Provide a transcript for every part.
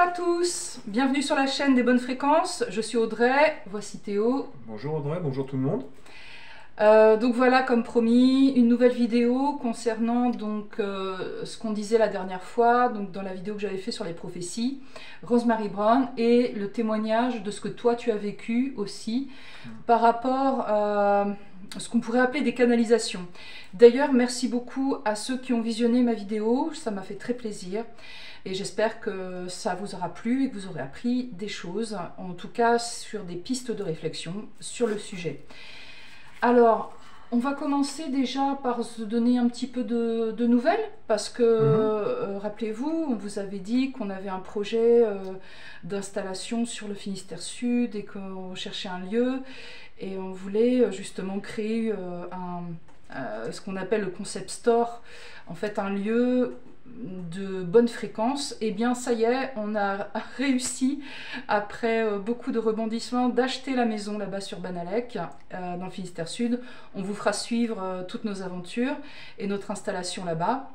à tous, bienvenue sur la chaîne des bonnes fréquences, je suis Audrey, voici Théo. Bonjour Audrey, bonjour tout le monde. Donc voilà, comme promis, une nouvelle vidéo concernant ce qu'on disait la dernière fois, donc dans la vidéo que j'avais fait sur les prophéties, Rosemary Brown, et le témoignage de ce que toi tu as vécu aussi par rapport à ce qu'on pourrait appeler des canalisations. D'ailleurs, merci beaucoup à ceux qui ont visionné ma vidéo, ça m'a fait très plaisir. Et j'espère que ça vous aura plu et que vous aurez appris des choses, en tout cas sur des pistes de réflexion sur le sujet. Alors, on va commencer déjà par se donner un petit peu de nouvelles, parce que, rappelez-vous, on vous avait dit qu'on avait un projet d'installation sur le Finistère Sud et qu'on cherchait un lieu, et on voulait justement créer ce qu'on appelle le concept store, en fait un lieu de bonne fréquence. Et bien ça y est, on a réussi après beaucoup de rebondissements d'acheter la maison là-bas sur Banalec, dans le Finistère Sud. On vous fera suivre toutes nos aventures et notre installation là-bas.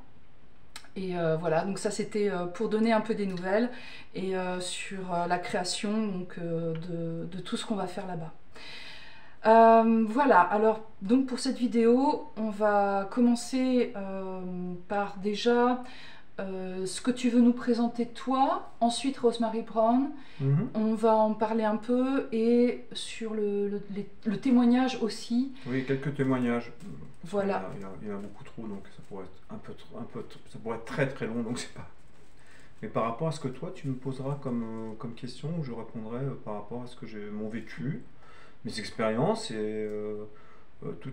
Et voilà, donc ça c'était pour donner un peu des nouvelles et sur la création donc, de tout ce qu'on va faire là-bas. Voilà, alors donc pour cette vidéo, on va commencer par déjà ce que tu veux nous présenter toi, ensuite Rosemary Brown, on va en parler un peu et sur le témoignage aussi. Oui, quelques témoignages. Voilà. Il y en a beaucoup trop, donc ça pourrait être ça pourrait être très très long, donc c'est pas. Mais par rapport à ce que toi tu me poseras comme question, je répondrai par rapport à ce que j'ai mon vécu, mes expériences et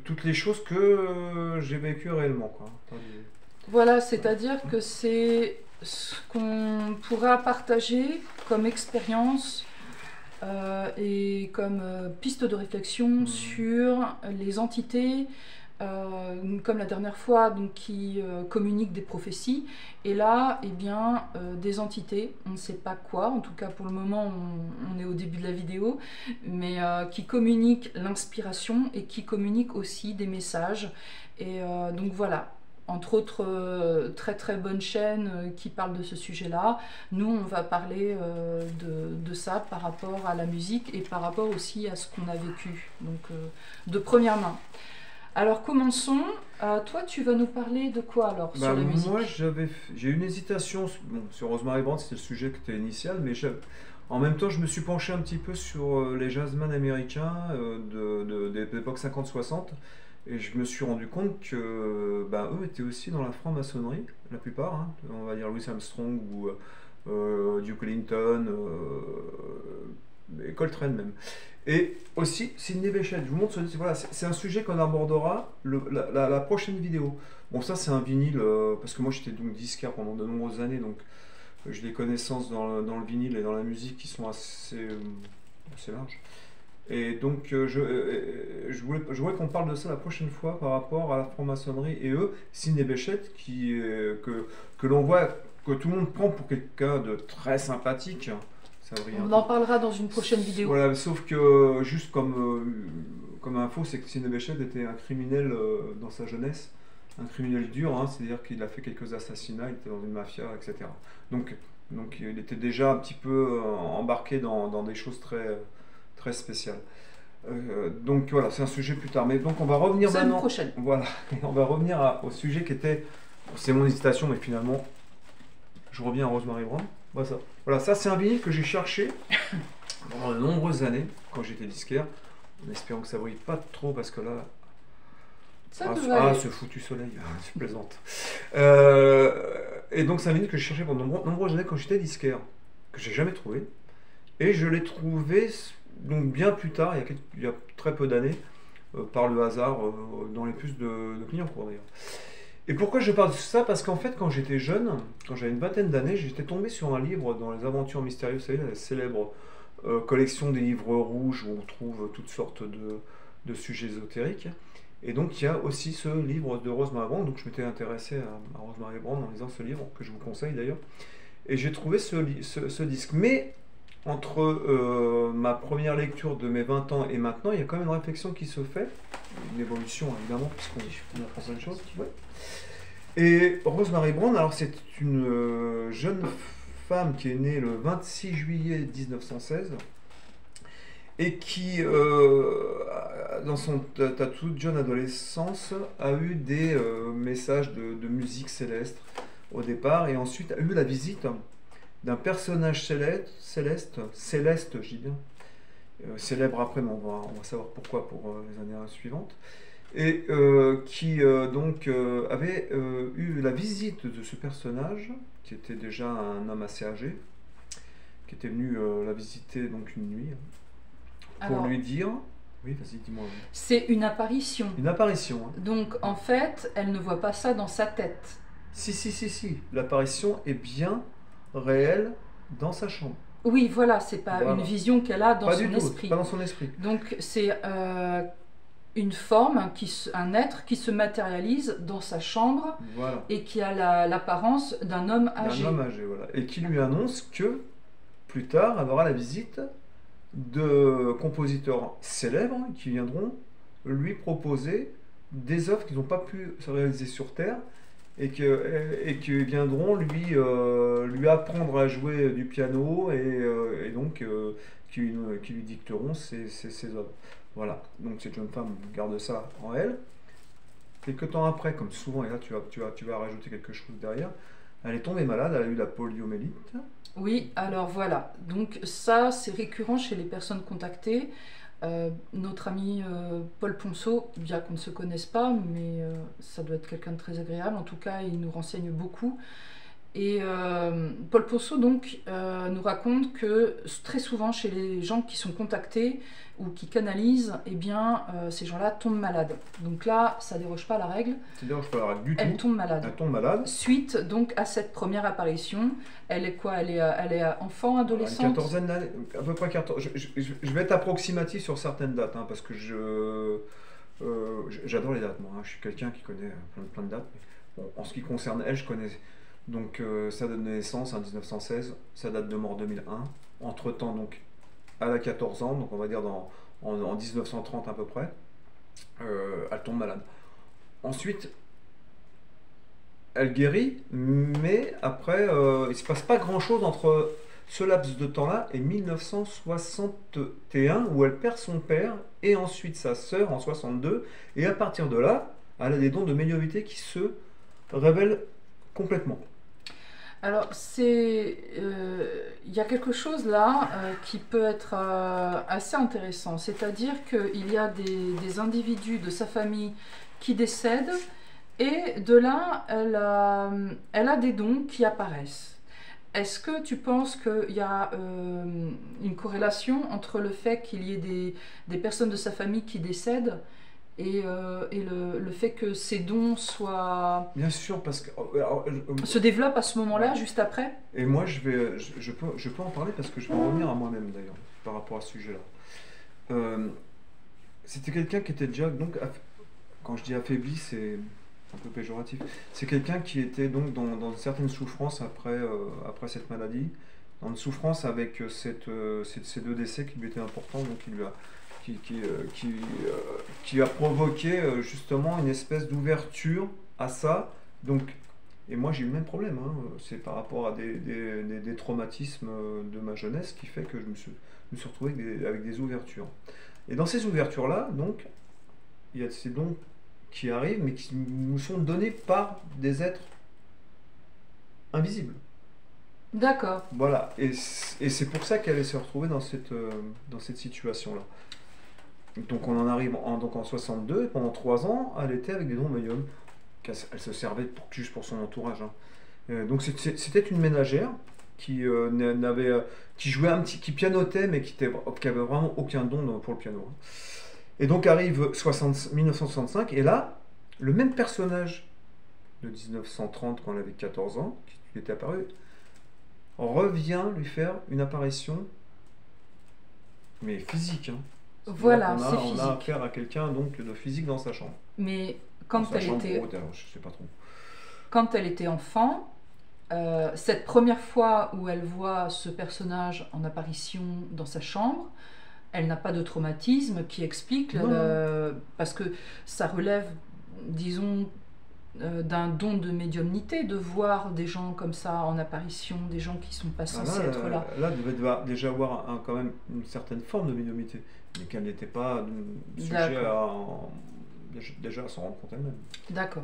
toutes les choses que j'ai vécues réellement, quoi. Voilà, c'est-à-dire que c'est ce qu'on pourra partager comme expérience et comme piste de réflexion sur les entités, comme la dernière fois, donc, qui communiquent des prophéties. Et là, eh bien, des entités, on ne sait pas quoi, en tout cas pour le moment, on est au début de la vidéo, mais qui communiquent l'inspiration et qui communiquent aussi des messages. Et donc voilà. Entre autres très très bonnes chaînes qui parlent de ce sujet-là. Nous, on va parler de ça par rapport à la musique et par rapport aussi à ce qu'on a vécu, donc de première main. Alors commençons. Toi, tu vas nous parler de quoi alors sur la musique? Moi, j'ai eu une hésitation sur Rosemary Brown, c'était le sujet qui était initial, mais en même temps, je me suis penché un petit peu sur les jazzmen américains de l'époque 50-60. Et je me suis rendu compte que eux étaient aussi dans la franc-maçonnerie, la plupart, hein. On va dire Louis Armstrong ou Duke Ellington, et Coltrane même. Et aussi Sidney Bechet. Je vous montre, voilà, c'est un sujet qu'on abordera la prochaine vidéo. Bon, ça c'est un vinyle, parce que moi j'étais donc disquaire pendant de nombreuses années, donc j'ai des connaissances dans le vinyle et dans la musique qui sont assez larges. Et donc je voulais qu'on parle de ça la prochaine fois par rapport à la franc-maçonnerie et eux, Sidney Bechet, que l'on voit, que tout le monde prend pour quelqu'un de très sympathique. On en parlera dans une prochaine vidéo. Voilà, sauf que juste comme info, c'est que Sidney Bechet était un criminel dans sa jeunesse, un criminel dur, hein, c'est-à-dire qu'il a fait quelques assassinats, il était dans une mafia, etc. Donc il était déjà un petit peu embarqué dans des choses très spécial. Donc voilà, c'est un sujet plus tard. Mais donc on va revenir maintenant. Prochaine. Voilà, on va revenir au sujet qui était. C'est mon hésitation, mais finalement, je reviens à Rosemary Brown. Voilà, ça c'est un vinyle que j'ai cherché pendant de nombreuses années quand j'étais disquaire, en espérant que ça brille pas trop parce que là. Ce foutu soleil, je plaisante. Et donc c'est un vinyle que j'ai cherché pendant de nombreuses années quand j'étais disquaire, que j'ai jamais trouvé. Et je l'ai trouvé donc bien plus tard, il y a très peu d'années, par le hasard, dans les puces de Clignancourt d'ailleurs. Et pourquoi je parle de ça? Parce qu'en fait, quand j'étais jeune, quand j'avais une vingtaine d'années, j'étais tombé sur un livre dans les Aventures mystérieuses, vous savez, la célèbre collection des livres rouges où on trouve toutes sortes de sujets ésotériques. Et donc il y a aussi ce livre de Rosemary Brown, donc je m'étais intéressé à Rosemary Brown en lisant ce livre, que je vous conseille d'ailleurs. Et j'ai trouvé ce disque. Mais entre ma première lecture de mes 20 ans et maintenant, il y a quand même une réflexion qui se fait, une évolution évidemment, puisqu'on apprend plein de choses. Ouais. Et Rosemary Brown, alors c'est une jeune femme qui est née le 26 juillet 1916 et qui, dans ta toute jeune adolescence, a eu des messages de musique céleste au départ, et ensuite a eu la visite d'un personnage céleste, je dis bien, célèbre après, mais on va savoir pourquoi pour les années suivantes, et qui donc avait eu la visite de ce personnage, qui était déjà un homme assez âgé, qui était venu la visiter donc une nuit, pour Alors, lui dire... Oui, vas-y, dis-moi. c'est une apparition. Une apparition. Hein. Donc, en fait, elle ne voit pas ça dans sa tête. Si. L'apparition est bien réelle dans sa chambre. Oui, voilà, c'est pas Voilà. une vision qu'elle a dans Pas son du tout, esprit. pas dans son esprit. Donc, c'est une forme, un être qui se matérialise dans sa chambre Voilà. et qui a l'apparence d'un homme âgé. Un homme âgé, voilà. Et qui lui annonce que, plus tard, elle aura la visite de compositeurs célèbres qui viendront lui proposer des œuvres qu'ils n'ont pas pu se réaliser sur Terre et qui viendront lui apprendre à jouer du piano et donc qui lui dicteront ses œuvres. Voilà, donc cette jeune femme garde ça en elle. Quelques temps après, comme souvent, et là tu vas rajouter quelque chose derrière, elle est tombée malade, elle a eu la poliomyélite. Oui, alors voilà. Donc ça, c'est récurrent chez les personnes contactées. Notre ami Paul Ponceau, bien qu'on ne se connaisse pas, mais ça doit être quelqu'un de très agréable. En tout cas, il nous renseigne beaucoup. Et Paul Ponceau donc nous raconte que très souvent chez les gens qui sont contactés ou qui canalisent, eh bien ces gens-là tombent malades. Donc là, ça déroge pas à la règle. Ça dérange pas la règle du tout. Elle tombe malade. Elle tombe malade. Suite donc à cette première apparition, elle est quoi? Elle est enfant, Une adolescente? quatorzaine d'années, à peu près 14. Je vais être approximatif sur certaines dates, hein, parce que j'adore les dates, moi. Hein. Je suis quelqu'un qui connaît plein de dates. Mais bon, en ce qui concerne elle, je connais. Donc, sa date de naissance, en 1916, sa date de mort 2001. Entre-temps, donc, elle a 14 ans, donc on va dire en 1930 à peu près, elle tombe malade. Ensuite, elle guérit, mais après, il ne se passe pas grand-chose entre ce laps de temps-là et 1961, où elle perd son père et ensuite sa sœur en 62, et à partir de là, elle a des dons de médiumnité qui se révèlent complètement. Alors, il y a quelque chose là qui peut être assez intéressant. C'est-à-dire qu'il y a des individus de sa famille qui décèdent et de là, elle a des dons qui apparaissent. Est-ce que tu penses qu'il y a une corrélation entre le fait qu'il y ait des personnes de sa famille qui décèdent et le fait que ces dons soient... Bien sûr, parce que... se développent à ce moment-là, juste après? Et moi, je peux en parler parce que je vais en revenir à moi-même, d'ailleurs, par rapport à ce sujet-là. C'était quelqu'un qui était déjà... Donc, quand je dis affaibli, c'est un peu péjoratif. C'est quelqu'un qui était donc dans une certaine souffrance après cette maladie, dans une souffrance avec ces deux décès qui lui étaient importants, donc qui a provoqué justement une espèce d'ouverture à ça. Donc, et moi j'ai eu le même problème, hein. C'est par rapport à des traumatismes de ma jeunesse qui fait que je me suis retrouvé avec des ouvertures. Et dans ces ouvertures-là, donc, il y a ces dons qui arrivent, mais qui nous sont donnés par des êtres invisibles. D'accord. Voilà, et c'est pour ça qu'elle s'est retrouvée dans cette situation-là. Donc on en arrive en 62, et pendant 3 ans, elle était avec des dons médiums. Elle se servait juste pour son entourage. Hein. Donc c'était une ménagère qui jouait qui pianotait, mais qui avait vraiment aucun don pour le piano. Hein. Et donc arrive 1965, et là, le même personnage de 1930, quand elle avait 14 ans, qui était apparu, revient lui faire une apparition, mais physique. Hein. Voilà, c'est on a physique. affaire à quelqu'un donc de physique dans sa chambre. Mais quand elle était... haute, alors, je sais pas trop. Quand elle était enfant, cette première fois où elle voit ce personnage en apparition dans sa chambre, elle n'a pas de traumatisme qui explique, parce que ça relève, disons, d'un don de médiumnité, de voir des gens comme ça en apparition, des gens qui sont pas censés être là. Là, devait déjà avoir quand même une certaine forme de médiumnité, mais qu'elle n'était pas sujet déjà à s'en rendre compte elle-même. D'accord.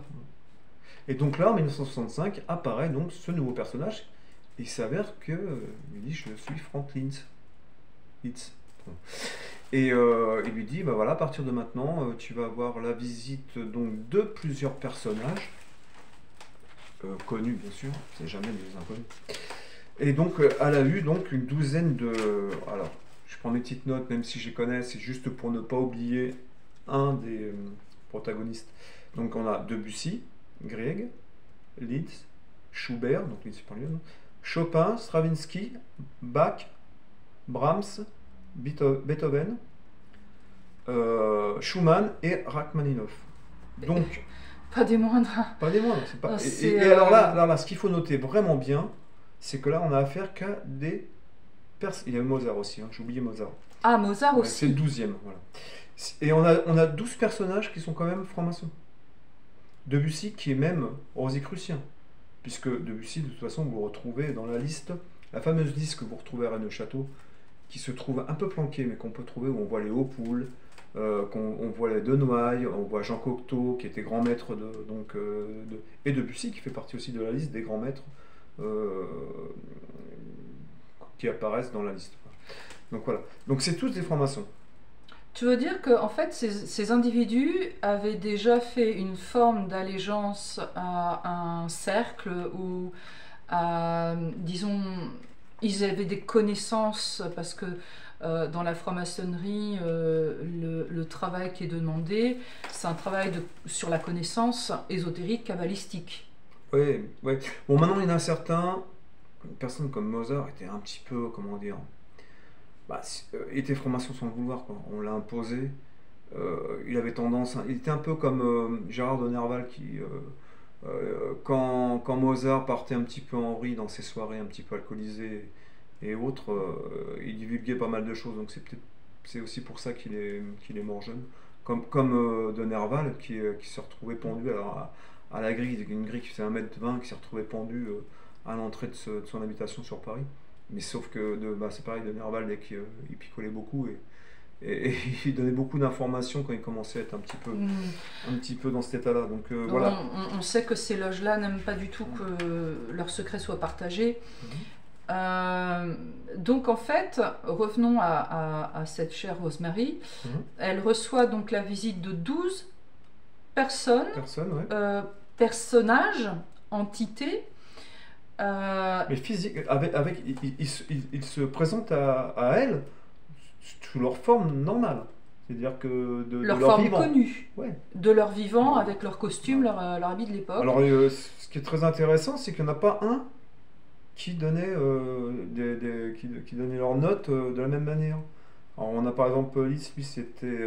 Et donc là, en 1965, apparaît donc ce nouveau personnage. Et il s'avère que il dit je suis Frank Litz. Et il lui dit bah voilà, à partir de maintenant, tu vas avoir la visite donc de plusieurs personnages connus bien sûr, c'est jamais des inconnus. Et donc elle a eu donc une douzaine de. Alors, je prends mes petites notes, même si je les connais, c'est juste pour ne pas oublier un des protagonistes. Donc on a Debussy, Grieg, Liszt, Schubert, donc Liszt c'est pas lui, non, Chopin, Stravinsky, Bach, Brahms, Beethoven, Schumann et Rachmaninoff. Donc, pas des moindres. Pas des moindres. C'est pas... et alors là, ce qu'il faut noter vraiment bien, c'est que là, on a affaire qu'à des personnes. Il y a Mozart aussi, hein, j'ai oublié Mozart. Ah, Mozart aussi. C'est le 12e. Voilà. Et on a 12 personnages qui sont quand même francs-maçons. Debussy qui est même rosicrucien, puisque Debussy, de toute façon, vous retrouvez dans la liste, la fameuse liste que vous retrouvez à Rennes-le-Château, qui se trouve un peu planquée, mais qu'on peut trouver où on voit les Hautpoul, on voit les Denoy, on voit Jean Cocteau, qui était grand maître et Debussy, qui fait partie aussi de la liste des grands maîtres qui apparaissent dans la liste. Donc voilà. Donc c'est tous des francs-maçons. Tu veux dire que en fait, ces individus avaient déjà fait une forme d'allégeance à un cercle ou à, disons, ils avaient des connaissances parce que dans la franc-maçonnerie, le travail qui est demandé, c'est un travail sur la connaissance ésotérique, kabbalistique. Oui, oui. Bon, maintenant, il y en a certains, une personne comme Mozart était un petit peu, comment dire, était franc-maçon sans le vouloir, quoi. On l'a imposé. Il avait tendance, il était un peu comme Gérard de Nerval qui, quand Mozart partait un petit peu en vrille dans ses soirées un petit peu alcoolisées et autres, il divulguait pas mal de choses. Donc c'est aussi pour ça qu'il est mort jeune. Comme de Nerval qui s'est retrouvé pendu à la grille, une grille qui faisait 1,20 m, qui s'est retrouvé pendu à l'entrée de son habitation sur Paris. Mais sauf que c'est pareil, de Nerval, dès qu'il picolait beaucoup et il donnait beaucoup d'informations quand il commençait à être un petit peu dans cet état-là. Donc voilà. On sait que ces loges-là n'aiment pas du tout que leurs secrets soient partagés. Donc en fait, revenons à cette chère Rosemary. Elle reçoit donc la visite de 12 personnes, ouais. Personnages, entités. Mais physique, il se présente à elle sous leur forme normale. C'est-à-dire que de leur leur forme vivant. Connue, ouais. De leur vivant, ouais. Avec leur costume, leur habit de l'époque. Alors ce qui est très intéressant, c'est qu'il n'y en a pas un qui donnait, qui donnait leurs notes de la même manière. Alors on a par exemple Liszt, lui c'était...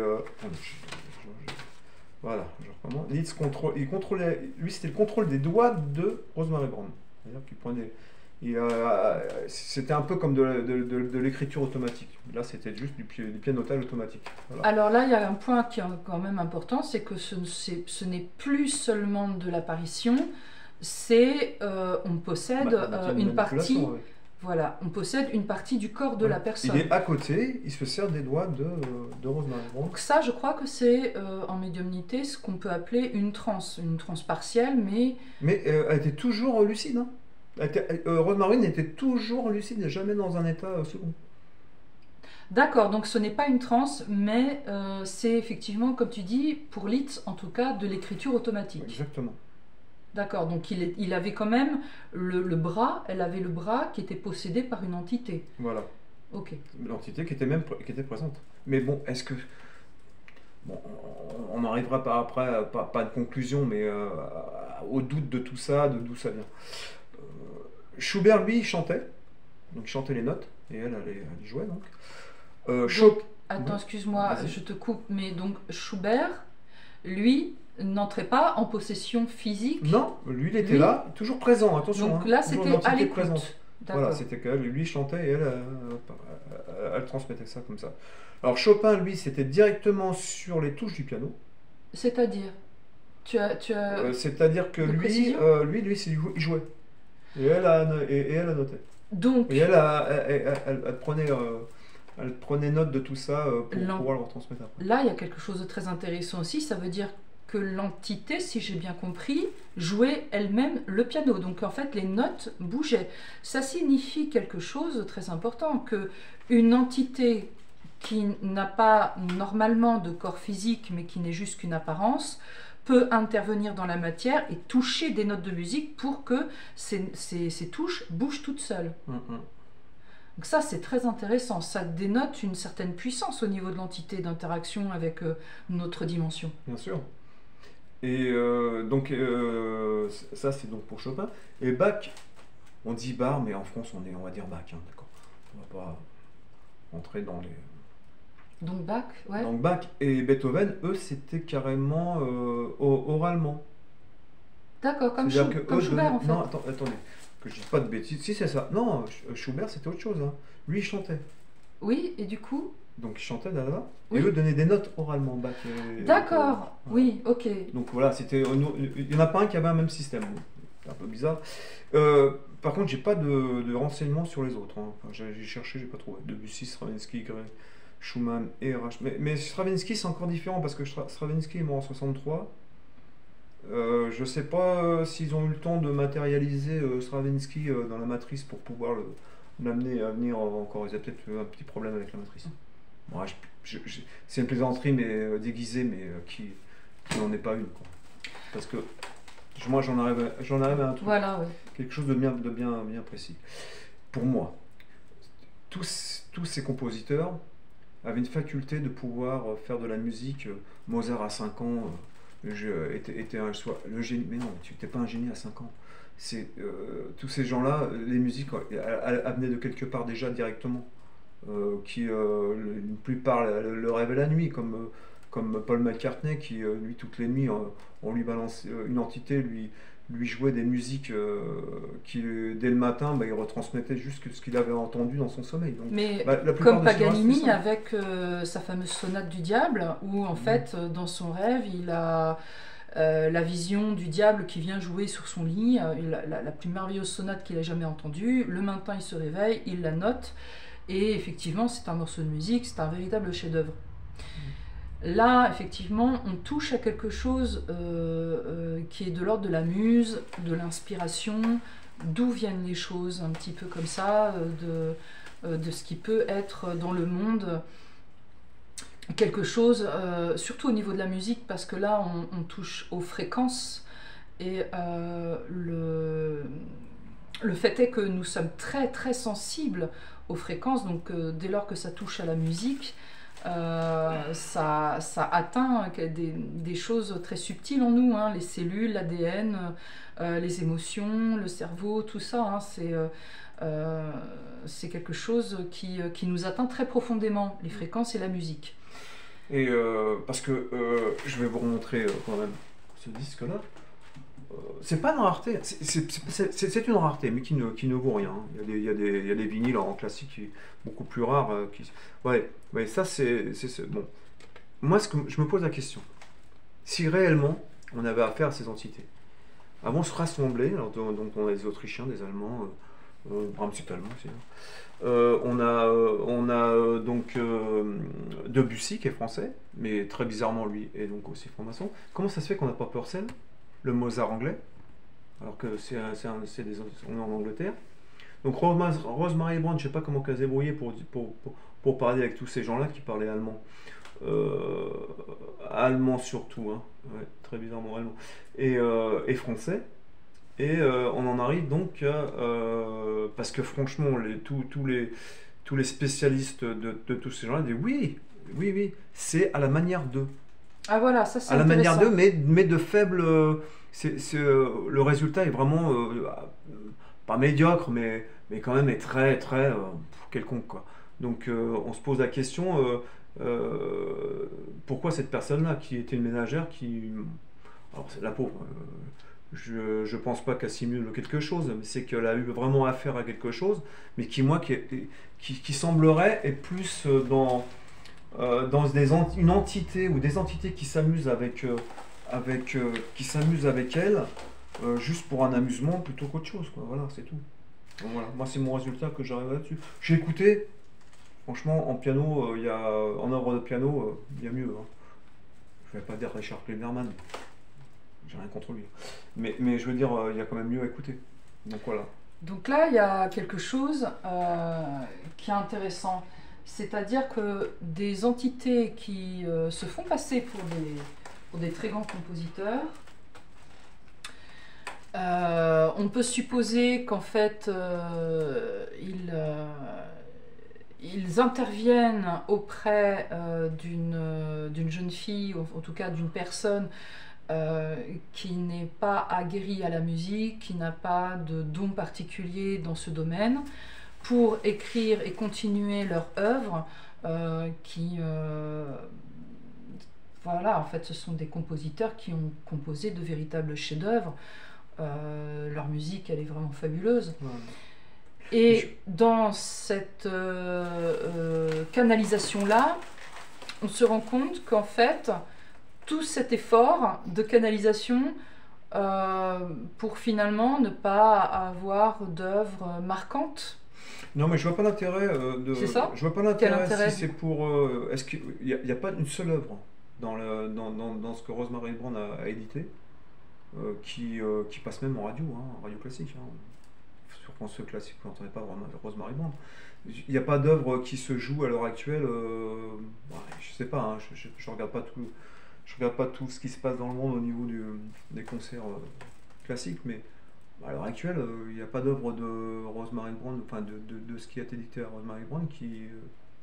voilà, je recommence. Liszt lui c'était le contrôle des doigts de Rosemary Brown. C'est-à-dire qu'il prenait... c'était un peu comme de l'écriture automatique. Là, c'était juste du pianotage automatique. Voilà. Alors là, il y a un point qui est quand même important, c'est que ce n'est plus seulement de l'apparition, c'est on possède une partie. Ouais. Voilà, on possède une partie du corps de la personne. Il est à côté, il se sert des doigts de Rosemary Brown. Donc ça, je crois que c'est en médiumnité ce qu'on peut appeler une transe partielle, mais... Mais elle était toujours lucide, hein. Rosemary était toujours lucide et jamais dans un état second. D'accord, donc ce n'est pas une transe, mais c'est effectivement, comme tu dis, pour Liszt en tout cas, de l'écriture automatique. Exactement. D'accord, donc il avait quand même le bras, elle avait le bras qui était possédé par une entité. Voilà. Ok. L'entité qui était présente. Mais bon, est-ce que... Bon, on n'arrivera pas après, pas de conclusion, mais au doute de tout ça, de d'où ça vient. Schubert, lui, il chantait. Donc il chantait les notes, et elle jouait donc. Attends, excuse-moi, je te coupe, mais donc Schubert, lui, n'entrait pas en possession physique. Non, lui il était là, toujours présent, attention. Donc là c'était à l'écoute. Voilà, c'était qu'elle, lui chantait et elle transmettait ça comme ça. Alors Chopin, lui, c'était directement sur les touches du piano. C'est-à-dire, Tu as C'est-à-dire que de lui, précision? il jouait. Et elle a noté. Donc, Et elle prenait note de tout ça pour l'en- pouvoir le retransmettre après. là, il y a quelque chose de très intéressant aussi. Ça veut dire que l'entité, si j'ai bien compris, jouait elle-même le piano. Donc, en fait, les notes bougeaient. Ça signifie quelque chose de très important, que une entité qui n'a pas normalement de corps physique, mais qui n'est juste qu'une apparence, peut intervenir dans la matière et toucher des notes de musique pour que ces touches bougent toutes seules. Donc ça, c'est très intéressant. Ça dénote une certaine puissance au niveau de l'entité d'interaction avec notre dimension. Bien sûr. Et donc, ça, c'est donc pour Chopin. Et Bach, on dit bar, mais en France, on va dire Bach, hein, d'accord. On va pas entrer dans les... Donc Bach, ouais. Donc Bach et Beethoven, eux, c'était carrément oralement. D'accord, comme, C'est-à-dire que comme eux Schubert en donnaient- fait. Non, attendez, que je dise pas de bêtises. Si, c'est ça. Non, Schubert, c'était autre chose, hein. Lui, il chantait. Oui, et du coup, Donc, il chantait là-bas. oui. Et eux donnaient des notes oralement, Bach et D'accord, Beethoven. oui, ok. Donc voilà, il n'y en a pas un qui avait un même système. C'est un peu bizarre. Par contre, j'ai pas de renseignements sur les autres, hein. Enfin, j'ai cherché, j'ai pas trouvé. Debussy, Stravinsky, Gray, Schumann et mais Stravinsky, c'est encore différent parce que Stravinsky est mort en 63. Je sais pas s'ils ont eu le temps de matérialiser Stravinsky dans la matrice pour pouvoir l'amener à venir encore. Ils avaient peut-être un petit problème avec la matrice. Bon, c'est une plaisanterie mais déguisée, mais qui n'en est pas une, quoi. Parce que moi j'en arrive à un truc, Voilà, oui. quelque chose de bien précis. Pour moi, tous ces compositeurs avaient une faculté de pouvoir faire de la musique. Mozart à 5 ans était le génie. Mais non, tu n'étais pas un génie à 5 ans. Tous ces gens-là, les musiques elles venaient de quelque part déjà directement. Une plupart le rêvaient la nuit, comme Paul McCartney qui, lui, toutes les nuits, on lui balance une entité, lui jouait des musiques qui, dès le matin, il retransmettait juste ce qu'il avait entendu dans son sommeil. Donc, Mais la plupart comme de ces gens-là, Paganini c'était ça. avec sa fameuse sonate du diable, où en fait, dans son rêve, il a la vision du diable qui vient jouer sur son lit, la plus merveilleuse sonate qu'il ait jamais entendue. Le matin, il se réveille, il la note, et effectivement, c'est un morceau de musique, c'est un véritable chef-d'œuvre. Là, effectivement, on touche à quelque chose qui est de l'ordre de la muse, de l'inspiration, d'où viennent les choses, un petit peu comme ça, de ce qui peut être dans le monde quelque chose, surtout au niveau de la musique, parce que là, on touche aux fréquences, et le fait est que nous sommes très très sensibles aux fréquences, donc dès lors que ça touche à la musique, ça atteint des choses très subtiles en nous, hein, les cellules, l'ADN, les émotions, le cerveau, tout ça, hein, c'est quelque chose qui nous atteint très profondément, les fréquences et la musique. Et parce que je vais vous remontrer quand même ce disque-là. C'est pas une rareté, c'est une rareté, mais qui ne vaut rien. Il y a des vinyles en classique qui beaucoup plus rares. Ouais, ça bon. Moi, je me pose la question, si réellement on avait affaire à ces entités, avant de se rassembler, alors, donc on a des Autrichiens, des Allemands, Brahms c'est allemand aussi, hein. On a donc Debussy qui est français, mais très bizarrement lui est donc aussi franc-maçon. Comment ça se fait qu'on n'a pas Purcell, le Mozart anglais, alors que on est en Angleterre. Donc Rosemary Brown, je ne sais pas comment elle s'est débrouillée pour parler avec tous ces gens-là qui parlaient allemand. Allemand surtout, hein. Ouais, très bizarrement allemand. Et français. Et on en arrive donc parce que franchement, tous les spécialistes de tous ces gens-là disent oui, c'est à la manière d'eux. Ah voilà, ça c'est À la manière intéressant. d'eux, mais de faible. Le résultat est vraiment pas médiocre, mais quand même est très, très quelconque, quoi. Donc on se pose la question pourquoi cette personne-là, qui était une ménagère, alors c'est la pauvre. Je pense pas qu'elle simule quelque chose, mais c'est qu'elle a eu vraiment affaire à quelque chose, mais qui semblerait être plus dans une entité ou des entités qui s'amusent qui s'amuse avec elle, juste pour un amusement plutôt qu'autre chose, quoi. Voilà, c'est tout. Donc, voilà, moi c'est mon résultat que j'arrive là-dessus. J'ai écouté, franchement, en piano, en œuvre de piano, il y a mieux. Hein. Je vais pas dire Richard Kleinerman, j'ai rien contre lui. Mais je veux dire, il y a quand même mieux à écouter. Donc voilà. Donc là, il y a quelque chose qui est intéressant. C'est-à-dire que des entités qui se font passer pour des très grands compositeurs, on peut supposer qu'en fait, ils interviennent auprès d'une jeune fille, ou en tout cas d'une personne qui n'est pas aguerrie à la musique, qui n'a pas de don particulier dans ce domaine, pour écrire et continuer leur œuvre, voilà, en fait, ce sont des compositeurs qui ont composé de véritables chefs-d'œuvre. Leur musique, elle est vraiment fabuleuse. Ouais. Et dans cette canalisation-là, on se rend compte qu'en fait, tout cet effort de canalisation pour finalement ne pas avoir d'œuvre marquante. Non, mais je vois pas l'intérêt de. C'est ça ? Je vois pas l'intérêt si c'est pour. Est-ce qu'il n'y a pas une seule œuvre dans ce que Rosemary Brand a édité qui passe même en radio, hein, en radio classique. Hein. Sur France Classique, vous n'entendez pas Rosemary Brand. Il n'y a pas d'œuvre qui se joue à l'heure actuelle. Je sais pas, hein, je regarde pas tout. Je regarde pas tout ce qui se passe dans le monde au niveau des concerts classiques, mais à l'heure actuelle, il n'y a pas d'œuvre de Rosemary Brand, enfin de ce qui a été édité à Rosemary Brand qui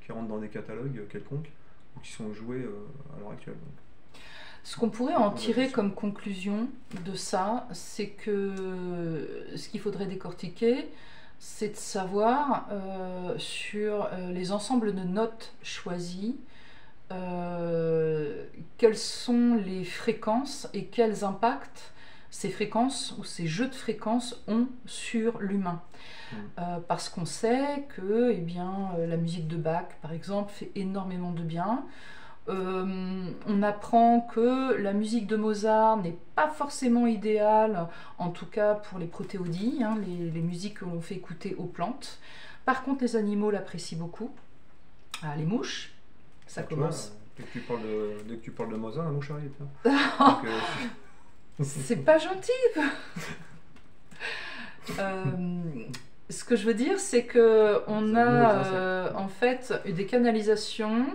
rentre dans des catalogues quelconques ou qui sont joués à l'heure actuelle. Donc. Ce qu'on pourrait en tirer comme conclusion de ça, c'est que ce qu'il faudrait décortiquer, c'est de savoir sur les ensembles de notes choisies, quelles sont les fréquences et quels impacts ces fréquences ou ces jeux de fréquences ont sur l'humain. Parce qu'on sait que la musique de Bach, par exemple, fait énormément de bien. On apprend que la musique de Mozart n'est pas forcément idéale, en tout cas pour les protéodies, hein, les musiques que l'on fait écouter aux plantes. Par contre, les animaux l'apprécient beaucoup. Les mouches, ça commence. Dès que tu parles de Mozart, la mouche arrive. C'est pas gentil. Ce que je veux dire, c'est que on a en fait des canalisations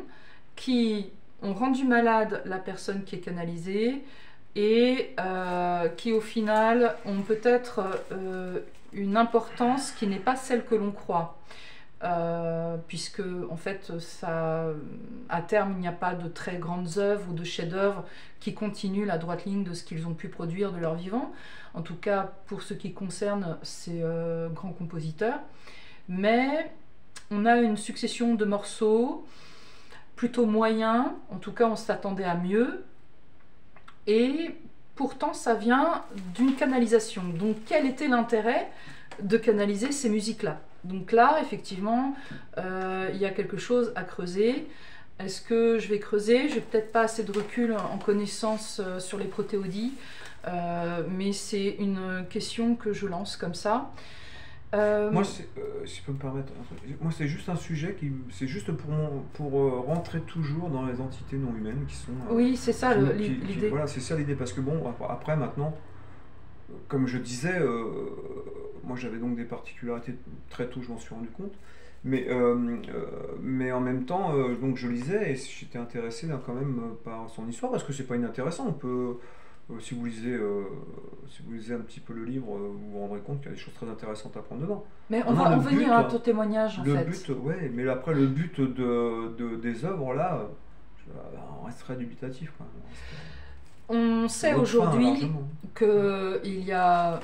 qui ont rendu malade la personne qui est canalisée et qui au final ont peut-être une importance qui n'est pas celle que l'on croit. Puisque en fait à terme il n'y a pas de très grandes œuvres ou de chefs-d'œuvre qui continuent la droite ligne de ce qu'ils ont pu produire de leur vivant, en tout cas pour ce qui concerne ces grands compositeurs, mais on a une succession de morceaux plutôt moyens, en tout cas on s'attendait à mieux, et pourtant ça vient d'une canalisation. Donc quel était l'intérêt de canaliser ces musiques-là? Donc là, effectivement, il y a quelque chose à creuser. Est-ce que je vais creuser? Je n'ai peut-être pas assez de recul en connaissance sur les protéodies, mais c'est une question que je lance comme ça. Moi, si je peux me permettre, moi c'est juste un sujet c'est juste pour rentrer toujours dans les entités non humaines qui sont. Oui, c'est ça l'idée. Voilà, c'est ça l'idée, parce que bon, après maintenant, comme je disais, moi j'avais donc des particularités très tôt, je m'en suis rendu compte, mais en même temps, donc je lisais et j'étais intéressé là, quand même par son histoire, parce que c'est pas inintéressant. On peut, si vous lisez un petit peu le livre, vous vous rendrez compte qu'il y a des choses très intéressantes à prendre dedans. Mais on va en venir à ton témoignage en fait. Mais après le but des œuvres là, on resterait dubitatif quand même. On sait aujourd'hui qu'il y a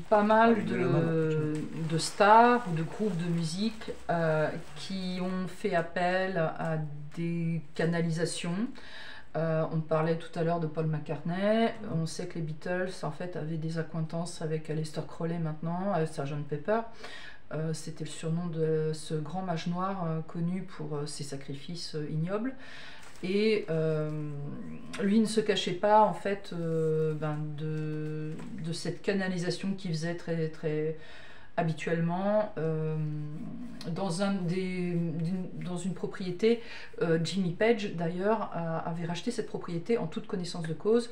pas mal de stars ou de groupes de musique qui ont fait appel à des canalisations. On parlait tout à l'heure de Paul McCartney. On sait que les Beatles en fait avaient des accointances avec Aleister Crowley maintenant, avec Sgt Pepper. C'était le surnom de ce grand mage noir connu pour ses sacrifices ignobles. Et lui ne se cachait pas en fait de cette canalisation qu'il faisait très, très habituellement dans une propriété. Jimmy Page d'ailleurs avait racheté cette propriété en toute connaissance de cause.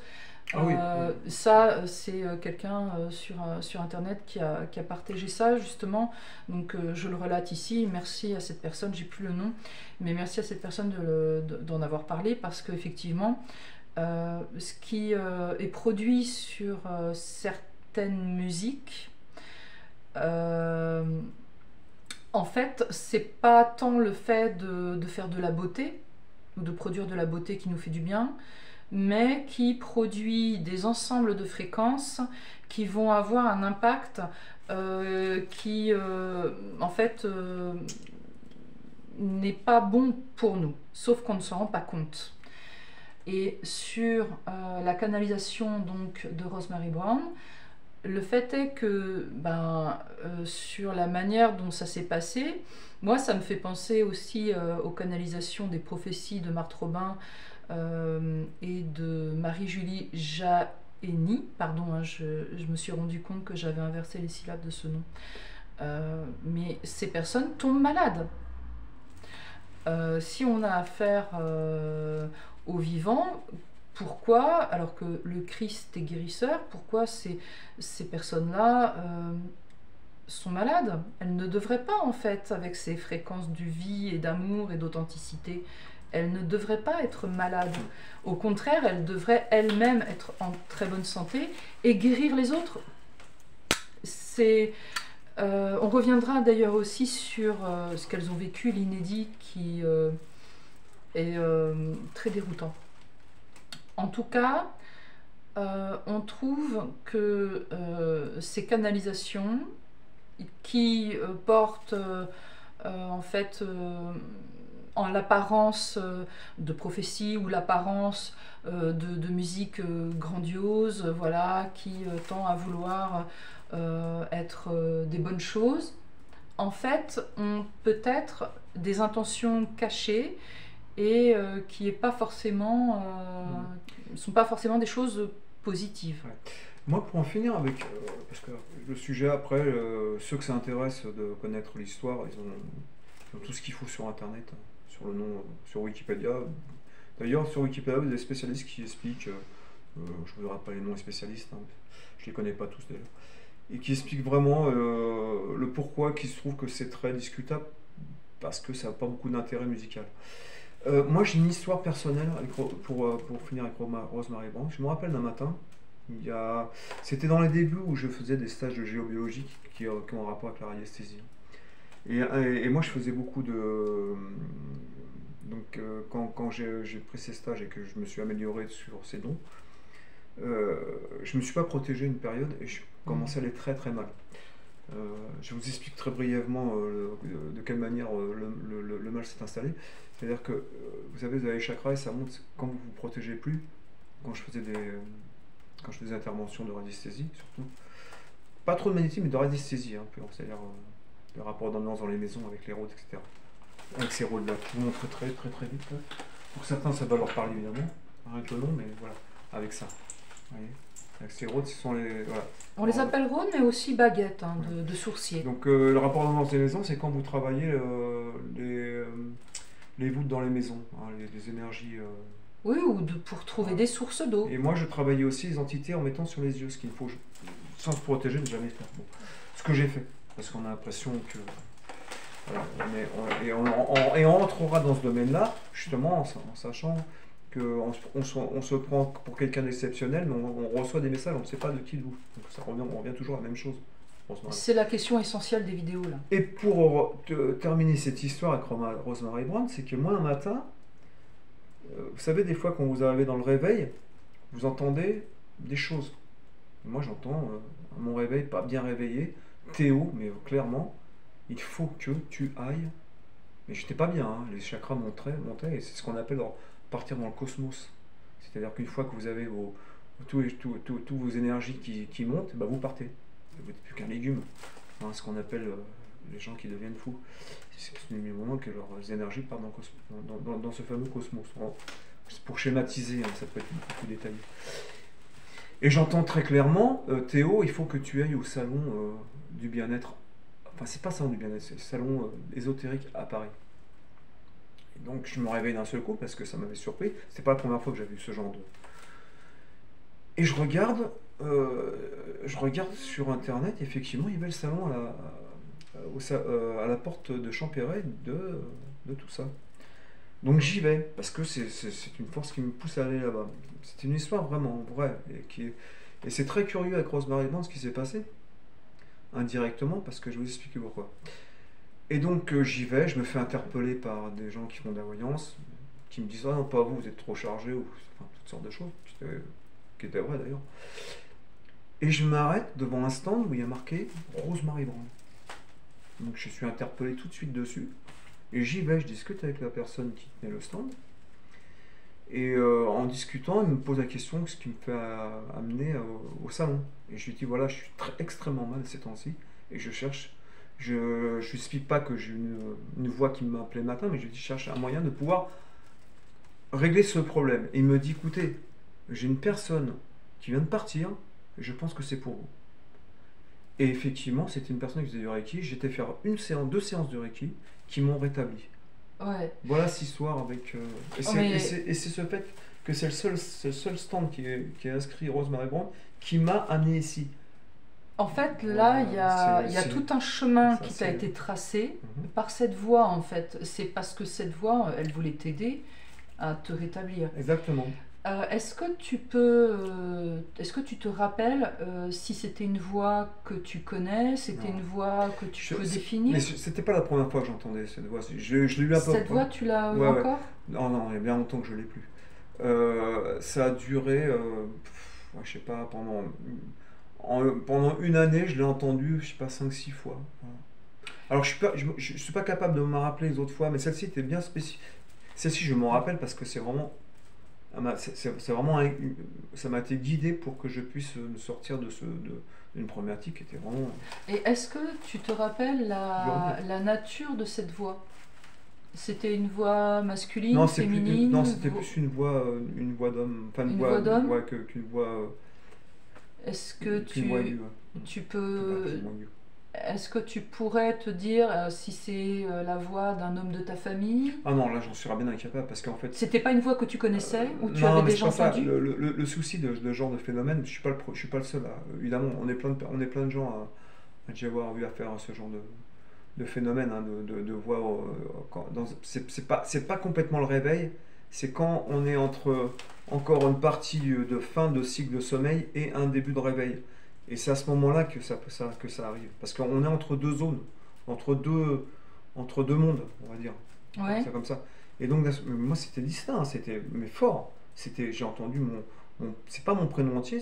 Ah oui, Ça, c'est quelqu'un sur internet qui a partagé ça justement, donc je le relate ici. Merci à cette personne, j'ai plus le nom, mais merci à cette personne d'en avoir parlé, parce qu'effectivement ce qui est produit sur certaines musiques, en fait c'est pas tant le fait de faire de la beauté ou de produire de la beauté qui nous fait du bien, mais qui produit des ensembles de fréquences qui vont avoir un impact qui en fait n'est pas bon pour nous, sauf qu'on ne s'en rend pas compte. Et sur la canalisation donc de Rosemary Brown, le fait est que sur la manière dont ça s'est passé, moi ça me fait penser aussi aux canalisations des prophéties de Marthe Robin et de Marie-Julie Jahenny, pardon, hein, je me suis rendu compte que j'avais inversé les syllabes de ce nom. Mais ces personnes tombent malades. Si on a affaire aux vivants, pourquoi, alors que le Christ est guérisseur, pourquoi ces personnes-là sont malades? Elles ne devraient pas, en fait, avec ces fréquences de vie et d'amour et d'authenticité, elles ne devraient pas être malades. Au contraire, elles devraient elles-mêmes être en très bonne santé et guérir les autres. On reviendra d'ailleurs aussi sur ce qu'elles ont vécu, l'inédit, qui est très déroutant. En tout cas, on trouve que ces canalisations qui portent en fait en l'apparence de prophétie ou l'apparence de musique grandiose, voilà, qui tend à vouloir être des bonnes choses, en fait ont peut-être des intentions cachées et qui est pas forcément, sont pas forcément des choses positives. ouais. Moi, pour en finir avec, parce que le sujet après, ceux que ça intéresse de connaître l'histoire, ils ont tout ce qu'il faut sur Internet, hein, sur le nom, sur Wikipédia. D'ailleurs, sur Wikipédia, il y a des spécialistes qui expliquent, je ne vous dirai pas les noms des spécialistes, hein, je ne les connais pas tous d'ailleurs, et qui expliquent vraiment le pourquoi, qui se trouve que c'est très discutable, parce que ça n'a pas beaucoup d'intérêt musical. Moi, j'ai une histoire personnelle pour finir avec Rosemary Brown. Je me rappelle d'un matin, c'était dans les débuts où je faisais des stages de géobiologie qui ont un rapport avec la radiesthésie. Et moi, je faisais beaucoup de... Donc, quand j'ai pris ces stages et que je me suis amélioré sur ces dons, je ne me suis pas protégé une période et je commençais à aller très très mal. Je vous explique très brièvement de quelle manière le mal s'est installé. C'est-à-dire que vous savez, vous avez les chakras et ça monte quand vous vous protégez plus. Quand je faisais des interventions de radiesthésie, surtout. Pas trop de magnétisme, mais de radiesthésie, un peu. C'est-à-dire le rapport d'ambiance dans les maisons avec les rôdes, etc. Avec ces rôdes-là, je vous montre très vite. Là. Pour certains, ça va leur parler évidemment, avec le nom, mais voilà, avec ça. Vous voyez, avec ces rôdes, ce sont les. Voilà. On les appelle rôdes, mais aussi baguettes hein, de sourcier. Donc le rapport d'ambiance des maisons, c'est quand vous travaillez les voûtes dans les maisons, hein, les énergies. Oui, ou pour trouver des sources d'eau. Et moi, je travaillais aussi les entités en mettant sur les yeux, ce qu'il faut, sans se protéger, ne jamais faire. Bon. Ce que j'ai fait, parce qu'on a l'impression que... Voilà, et on entrera dans ce domaine-là, justement, en sachant qu'on on se prend pour quelqu'un d'exceptionnel, mais on reçoit des messages, on ne sait pas de qui d'où. Donc on revient toujours à la même chose. C'est la question essentielle des vidéos, là. Et pour terminer cette histoire avec Rosemary Brown, c'est que moi, un matin, vous savez, des fois, quand vous arrivez dans le réveil, vous entendez des choses. Moi, j'entends à mon réveil, pas bien réveillé, Théo, mais clairement, il faut que tu ailles. Mais j'étais pas bien, hein, les chakras montaient, et c'est ce qu'on appelle partir dans le cosmos. C'est-à-dire qu'une fois que vous avez tous vos énergies qui montent, bah vous partez. Vous n'êtes plus qu'un légume. Hein, ce qu'on appelle les gens qui deviennent fous. C'est du moment que leurs énergies partent dans ce fameux cosmos. C'est pour schématiser, hein, ça peut être beaucoup plus détaillé. Et j'entends très clairement, Théo, il faut que tu ailles au salon du bien-être. Enfin, c'est pas salon du bien-être, c'est le salon ésotérique à Paris. Et donc, je me réveille d'un seul coup parce que ça m'avait surpris. C'était pas la première fois que j'avais vu ce genre de. Et je regarde sur internet, effectivement, il y avait le salon à la porte de Champéret de tout ça. Donc j'y vais, parce que c'est une force qui me pousse à aller là-bas. C'est une histoire vraiment vraie, et c'est très curieux avec Rosemary Band ce qui s'est passé, indirectement, parce que je vais vous expliquer pourquoi. Et donc j'y vais, je me fais interpeller par des gens qui font de la voyance, qui me disent « Ah non, pas vous, vous êtes trop chargé », ou enfin, toutes sortes de choses, qui étaient vraies d'ailleurs. Et je m'arrête devant un stand où il y a marqué Rosemary Brand. Donc je suis interpellé tout de suite dessus. Et j'y vais, je discute avec la personne qui tenait le stand. Et en discutant, il me pose la question, ce qui me fait amener au salon. Et je lui dis, voilà, je suis extrêmement mal ces temps-ci. Et je cherche, je ne lui explique pas que j'ai une voix qui m'appelait le matin, mais je lui dis, je cherche un moyen de pouvoir régler ce problème. Et il me dit, écoutez, j'ai une personne qui vient de partir, et je pense que c'est pour vous. Et effectivement, c'était une personne qui faisait du Reiki. J'étais faire deux séances de Reiki qui m'ont rétabli. Ouais. Voilà cette histoire avec. Et c'est ce fait que c'est le seul stand qui est inscrit Rosemary Brand qui m'a amené ici. En fait, là, il y a tout un chemin qui t'a été tracé par cette voie, en fait. C'est parce que cette voie, elle voulait t'aider à te rétablir. Exactement. Est-ce que tu te rappelles si c'était une voix que tu connais, c'était une voix que tu peux définir? Mais c'était pas la première fois que j'entendais cette voix. Je l'ai eu un peu. Cette voix, tu l'as eu encore? Non, il y a bien longtemps que je l'ai plus. Ça a duré, je sais pas, pendant une année, je l'ai entendu, je sais pas, 5-6 fois. Voilà. Alors je suis pas capable de me rappeler les autres fois, mais celle-ci était bien spécifique. Celle-ci, je m'en rappelle parce que c'est vraiment. C'est vraiment ça m'a été guidé pour que je puisse me sortir d'une problématique qui était vraiment. Et est-ce que tu te rappelles la nature de cette voix? C'était une voix masculine, féminine? Non, c'était plus une voix d'homme. Enfin, une voix d'homme qu'une voix. Est-ce que tu peux. Est-ce que tu pourrais te dire si c'est la voix d'un homme de ta famille? Ah non, là j'en serais bien incapable parce qu'en fait. C'était pas une voix que tu connaissais ou tu avais déjà entendu? Le souci de ce genre de phénomène, je suis pas le seul. Évidemment, on est plein de gens à déjà avoir eu affaire à ce genre de phénomène, hein, de voix. C'est pas complètement le réveil, c'est quand on est entre encore une partie de fin de cycle de sommeil et un début de réveil. Et c'est à ce moment-là que ça arrive. Parce qu'on est entre deux zones, entre deux mondes, on va dire. Ouais. C'est comme ça. Et donc, moi, c'était distinct, mais fort. J'ai entendu c'est pas mon prénom entier,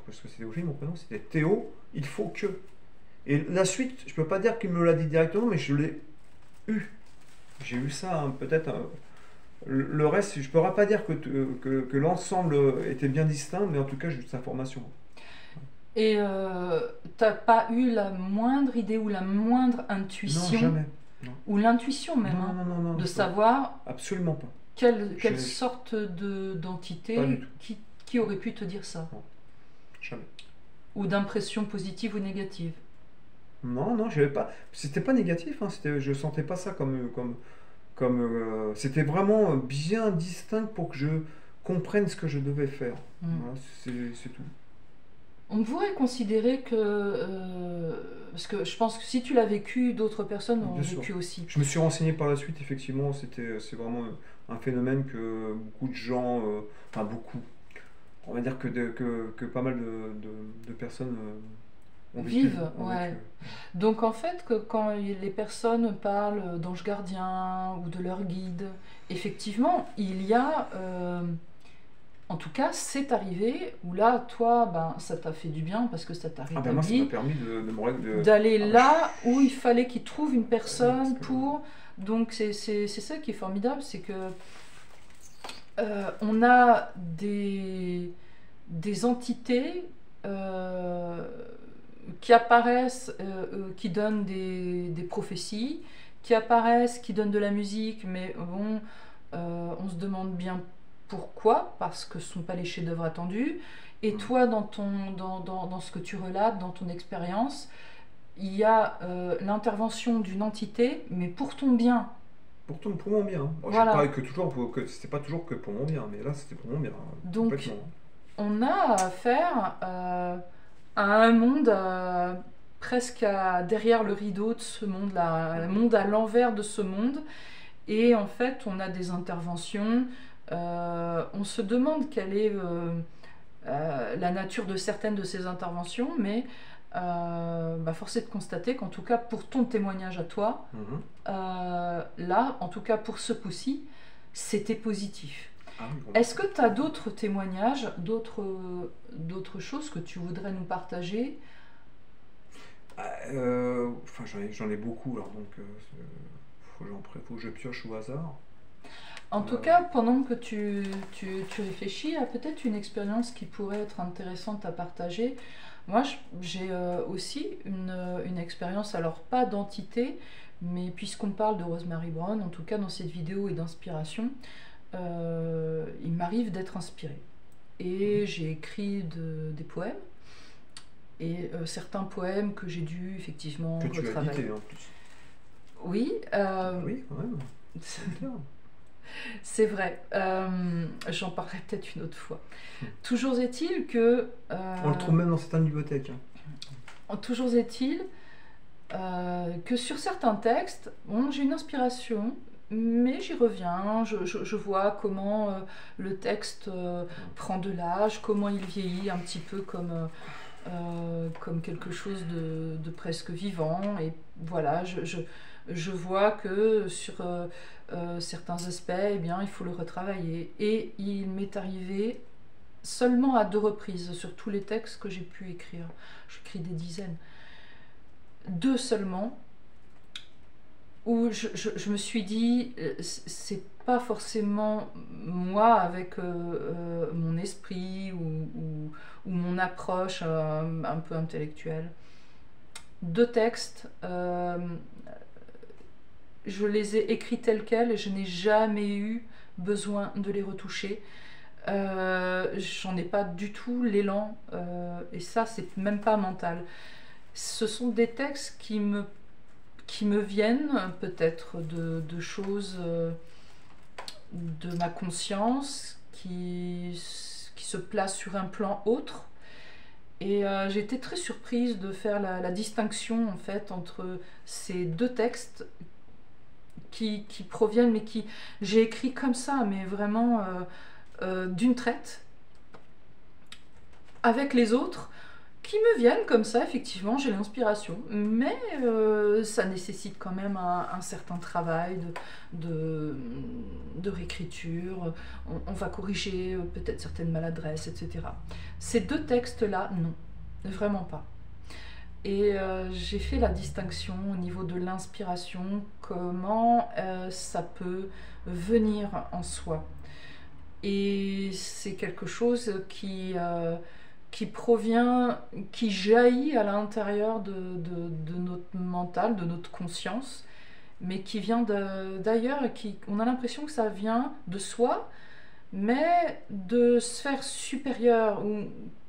parce que c'était aussi mon prénom, c'était Théo, il faut que. Et la suite, je peux pas dire qu'il me l'a dit directement, mais je l'ai eu. J'ai eu ça, hein, peut-être. Le reste, je ne pourrais pas dire que l'ensemble était bien distinct, mais en tout cas, j'ai eu cette information. Et t'as pas eu la moindre idée ou la moindre intuition? Non, jamais. Non. Ou l'intuition même, non, de savoir absolument pas. Quelle sorte d'entité qui aurait pu te dire ça? Non, jamais. Ou d'impression positive ou négative? Non, j'avais pas. C'était pas négatif, hein, je sentais pas ça c'était vraiment bien distinct pour que je comprenne ce que je devais faire. Voilà, c'est tout. On pourrait considérer que, parce que je pense que si tu l'as vécu, d'autres personnes l'ont vécu aussi. Je me suis renseigné par la suite, effectivement, c'est vraiment un phénomène que beaucoup de gens, enfin beaucoup, on va dire que pas mal de personnes vivent, ouais. Donc en fait, quand les personnes parlent d'anges gardiens ou de leur guide, effectivement, il y a... en tout cas, c'est arrivé où là, toi, ça t'a fait du bien parce que ça t'a rétabli. Moi, ça m'a permis d'aller là où il fallait qu'il trouve une personne pour. Donc, c'est ça qui est formidable, c'est que on a des entités qui apparaissent, qui donnent des prophéties, qui apparaissent, qui donnent de la musique, mais bon, on se demande bien pourquoi, parce que ce ne sont pas les chefs-d'œuvre attendus. Et toi, dans ce que tu relates, dans ton expérience, il y a l'intervention d'une entité, mais pour ton bien. Pour mon bien. Bon, Voilà. je parie que c'était pas toujours que pour mon bien, mais là c'était pour mon bien. Donc, complètement. on a affaire à un monde presque derrière le rideau de ce monde-là, un monde à l'envers de ce monde. Et en fait, on a des interventions. On se demande quelle est la nature de certaines de ces interventions, mais force est de constater qu'en tout cas, pour ton témoignage à toi, là, en tout cas pour ce coup-ci, c'était positif. Ah oui, bon. Est-ce que tu as d'autres témoignages, d'autres choses que tu voudrais nous partager? Enfin, j'en ai beaucoup, alors donc faut que je pioche au hasard. En tout cas, pendant que tu réfléchis à peut-être une expérience qui pourrait être intéressante à partager, moi j'ai aussi une expérience, alors pas d'entité, mais puisqu'on parle de Rosemary Brown, en tout cas dans cette vidéo et d'inspiration, il m'arrive d'être inspirée. Et j'ai écrit des poèmes, et certains poèmes que j'ai dû effectivement Que tu as retravailler. édité en plus. Oui, Oui, quand même. C'est bien. c'est vrai. J'en parlerai peut-être une autre fois. Toujours est-il que... On le trouve même dans certaines bibliothèques. Toujours est-il que sur certains textes, bon, j'ai une inspiration, mais j'y reviens, je vois comment le texte prend de l'âge, comment il vieillit un petit peu comme quelque chose de presque vivant. Et voilà, je vois que sur certains aspects, eh bien, il faut le retravailler. Et il m'est arrivé seulement à 2 reprises sur tous les textes que j'ai pu écrire. J'écris des dizaines. 2 seulement, où je me suis dit, c'est pas forcément moi avec mon esprit ou mon approche un peu intellectuelle. 2 textes, je les ai écrits tels quels et je n'ai jamais eu besoin de les retoucher. J'en ai pas du tout l'élan, et ça c'est même pas mental. Ce sont des textes qui me viennent peut-être de choses de ma conscience qui se placent sur un plan autre. Et j'ai été très surprise de faire la distinction en fait entre ces 2 textes qui proviennent, mais qui j'ai écrit comme ça, mais vraiment d'une traite, avec les autres qui me viennent comme ça. Effectivement, j'ai l'inspiration, mais ça nécessite quand même un certain travail de réécriture. On va corriger peut-être certaines maladresses, etc. Ces 2 textes-là, non, vraiment pas. Et j'ai fait la distinction au niveau de l'inspiration, comment ça peut venir en soi. Et c'est quelque chose qui provient, qui jaillit à l'intérieur de notre mental, de notre conscience, mais qui vient d'ailleurs, et on a l'impression que ça vient de soi, mais de sphères supérieures,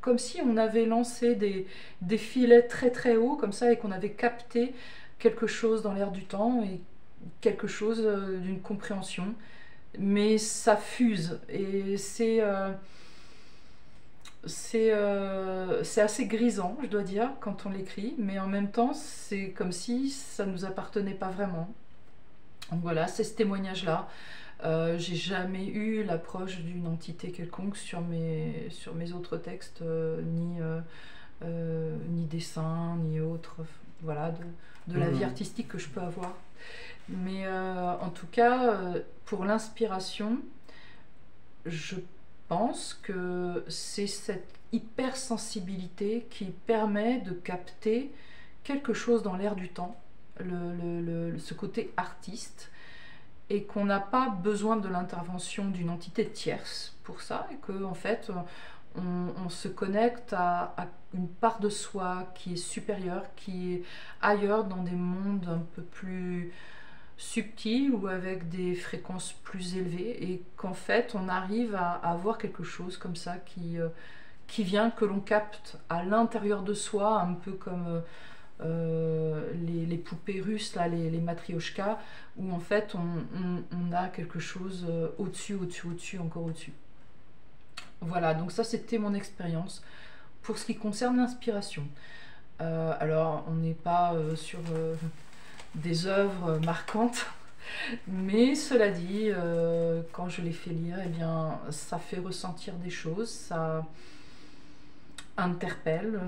comme si on avait lancé des filets très très hauts, comme ça, et qu'on avait capté quelque chose dans l'air du temps, et quelque chose d'une compréhension, mais ça fuse, et c'est assez grisant, je dois dire, quand on l'écrit, mais en même temps, c'est comme si ça ne nous appartenait pas vraiment. Donc voilà, c'est ce témoignage-là. J'ai jamais eu l'approche d'une entité quelconque sur mes autres textes, ni dessins, ni autres, voilà, de la vie artistique que je peux avoir. Mais en tout cas, pour l'inspiration, je pense que c'est cette hypersensibilité qui permet de capter quelque chose dans l'air du temps, ce côté artiste, et qu'on n'a pas besoin de l'intervention d'une entité tierce pour ça, et que en fait on se connecte à une part de soi qui est supérieure, qui est ailleurs dans des mondes un peu plus subtils ou avec des fréquences plus élevées, et qu'en fait on arrive à avoir quelque chose comme ça qui vient, que l'on capte à l'intérieur de soi, un peu comme les poupées russes, là, les matrioshkas, où en fait on a quelque chose au-dessus, au-dessus, au-dessus, encore au-dessus. Voilà, donc ça c'était mon expérience pour ce qui concerne l'inspiration. Alors on n'est pas sur des œuvres marquantes, mais cela dit, quand je les fais lire, eh bien, ça fait ressentir des choses, ça interpelle.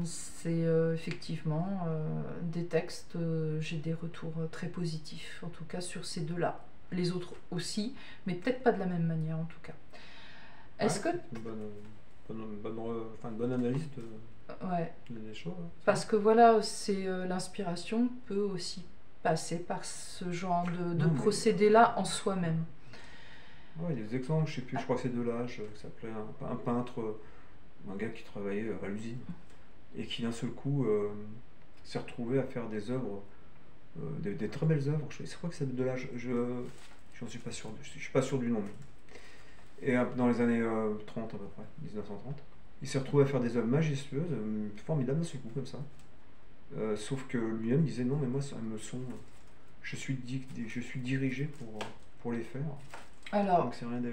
C'est effectivement des textes, j'ai des retours très positifs, en tout cas sur ces deux-là. Les autres aussi, mais peut-être pas de la même manière en tout cas. Est-ce que... Une bonne analyse Ouais. des choses. Hein. Parce que voilà, c'est l'inspiration peut aussi passer par ce genre de procédé-là en soi-même. Ouais, il y a des exemples, je sais plus, je crois que c'est Delage, qui s'appelait un peintre, un gars qui travaillait à l'usine, et qui d'un seul coup s'est retrouvé à faire des œuvres, des très belles œuvres. Je crois que c'est Delage, j'en suis pas sûr, je suis pas sûr du nom. Et dans les années 30 à peu près, 1930, il s'est retrouvé à faire des œuvres majestueuses, formidables d'un seul coup comme ça. Sauf que lui-même disait non, mais moi ça me sont, je suis dirigé pour les faire. Alors, donc c'est rien de...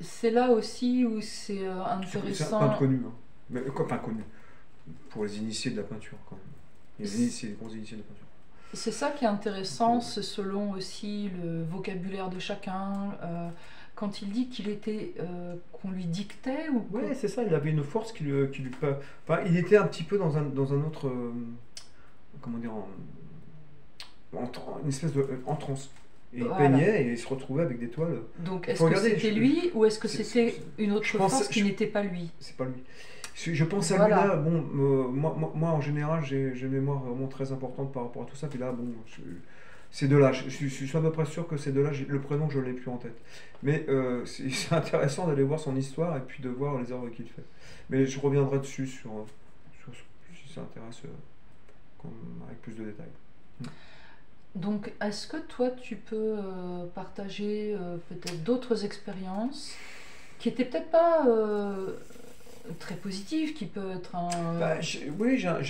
c'est là aussi où c'est intéressant. C'est un peintre connu, hein. Mais quoi, pas connu pour les initiés de la peinture quand même. Les gros initiés de la peinture. C'est ça qui est intéressant, c'est selon aussi le vocabulaire de chacun. Quand il dit qu'il était, qu'on lui dictait ou quoi. Ouais, c'est ça, il avait une force qui lui enfin, il était un petit peu dans un autre, comment dire, une espèce de en transe. Et il peignait et il se retrouvait avec des toiles. Donc est-ce que c'était lui ou est-ce que c'était une autre force qui n'était pas lui? C'est pas lui. Je pense à lui là, bon, moi en général j'ai une mémoire vraiment très importante par rapport à tout ça, puis là, bon, c'est de là, je suis à peu près sûr que c'est de là, le prénom je ne l'ai plus en tête. Mais c'est intéressant d'aller voir son histoire et puis de voir les œuvres qu'il fait. Mais je reviendrai dessus si ça intéresse avec plus de détails. Donc, est-ce que toi, tu peux partager peut-être d'autres expériences qui étaient peut-être pas très positives, qui peut être un... Bah, oui, j'ai un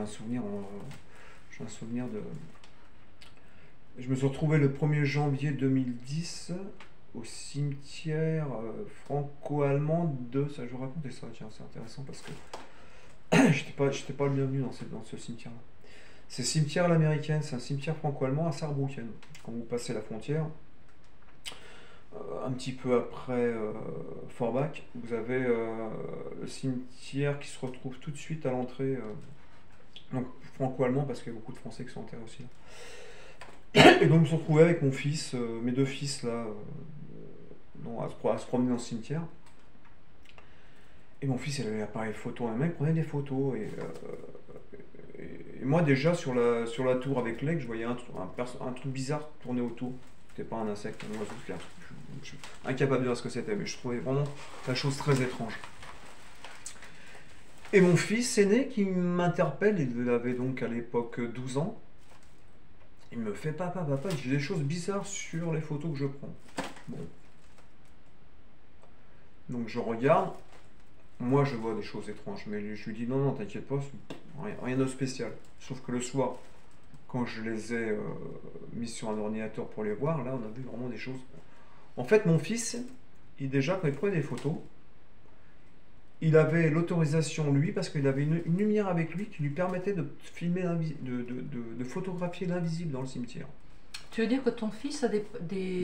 souvenir, j'ai un souvenir de... Je me suis retrouvé le 1er janvier 2010 au cimetière franco-allemand de... Ça, je vais raconter ça, tiens, c'est intéressant parce que j'étais pas le bienvenu dans ce cimetière-là. C'est cimetière à l'américaine, c'est un cimetière franco-allemand à Saarbrücken. Quand vous passez la frontière, un petit peu après Forbach, vous avez le cimetière qui se retrouve tout de suite à l'entrée, donc franco-allemand parce qu'il y a beaucoup de Français qui sont enterrés aussi là. Et donc je me suis retrouvé avec mon fils, mes deux fils là, à se promener dans le cimetière. Et mon fils il avait l'appareil photo, un mec prenait des photos et moi déjà sur la tour avec l'aigle, je voyais un truc bizarre tourner autour. C'était pas un insecte, un oiseau, c'était un truc. Je suis incapable de dire ce que c'était, mais je trouvais vraiment la chose très étrange. Et mon fils aîné qui m'interpelle, il avait donc à l'époque 12 ans, il me fait papa, j'ai des choses bizarres sur les photos que je prends. Bon. Donc je regarde, moi je vois des choses étranges, mais je lui dis non, t'inquiète pas, rien de spécial. Sauf que le soir, quand je les ai mis sur un ordinateur pour les voir, là on a vu vraiment des choses. En fait, mon fils, déjà quand il prenait des photos, il avait l'autorisation, lui, parce qu'il avait une lumière avec lui qui lui permettait de filmer, de photographier l'invisible dans le cimetière. Tu veux dire que ton fils a des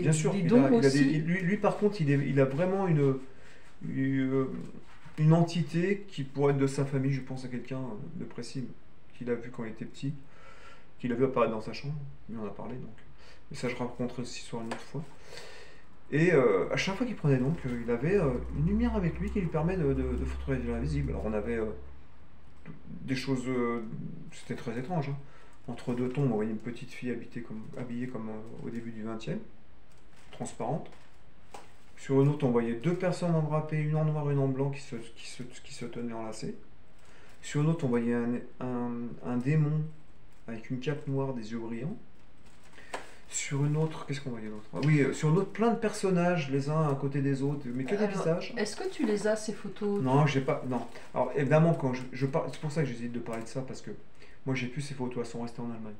Bien sûr, dons aussi? Lui, par contre, il a vraiment une entité qui pourrait être de sa famille. Je pense à quelqu'un de précis qu'il a vu quand il était petit, qu'il a vu apparaître dans sa chambre. Il en a parlé, donc. Et ça, je raconterai cette histoire une autre fois. Et à chaque fois qu'il prenait donc, il avait une lumière avec lui qui lui permet de photographier l'invisible. Alors on avait des choses, c'était très étrange. Hein. Entre deux tombes, on voyait une petite fille habillée comme au début du XXe, transparente. Sur une autre, on voyait deux personnes embrappées, une en noir, une en blanc, qui se tenaient enlacées. Sur une autre, on voyait un démon avec une cape noire, des yeux brillants. Sur une autre, qu'est-ce qu'on voyait d'autre? Ah oui, sur une autre, plein de personnages, les uns à côté des autres, mais que des Alors, visages. est-ce que tu les as, ces photos? Non, j'ai pas. Non. Alors évidemment, quand je parle, c'est pour ça que j'hésite de parler de ça, parce que moi j'ai plus ces photos, elles sont restées en Allemagne.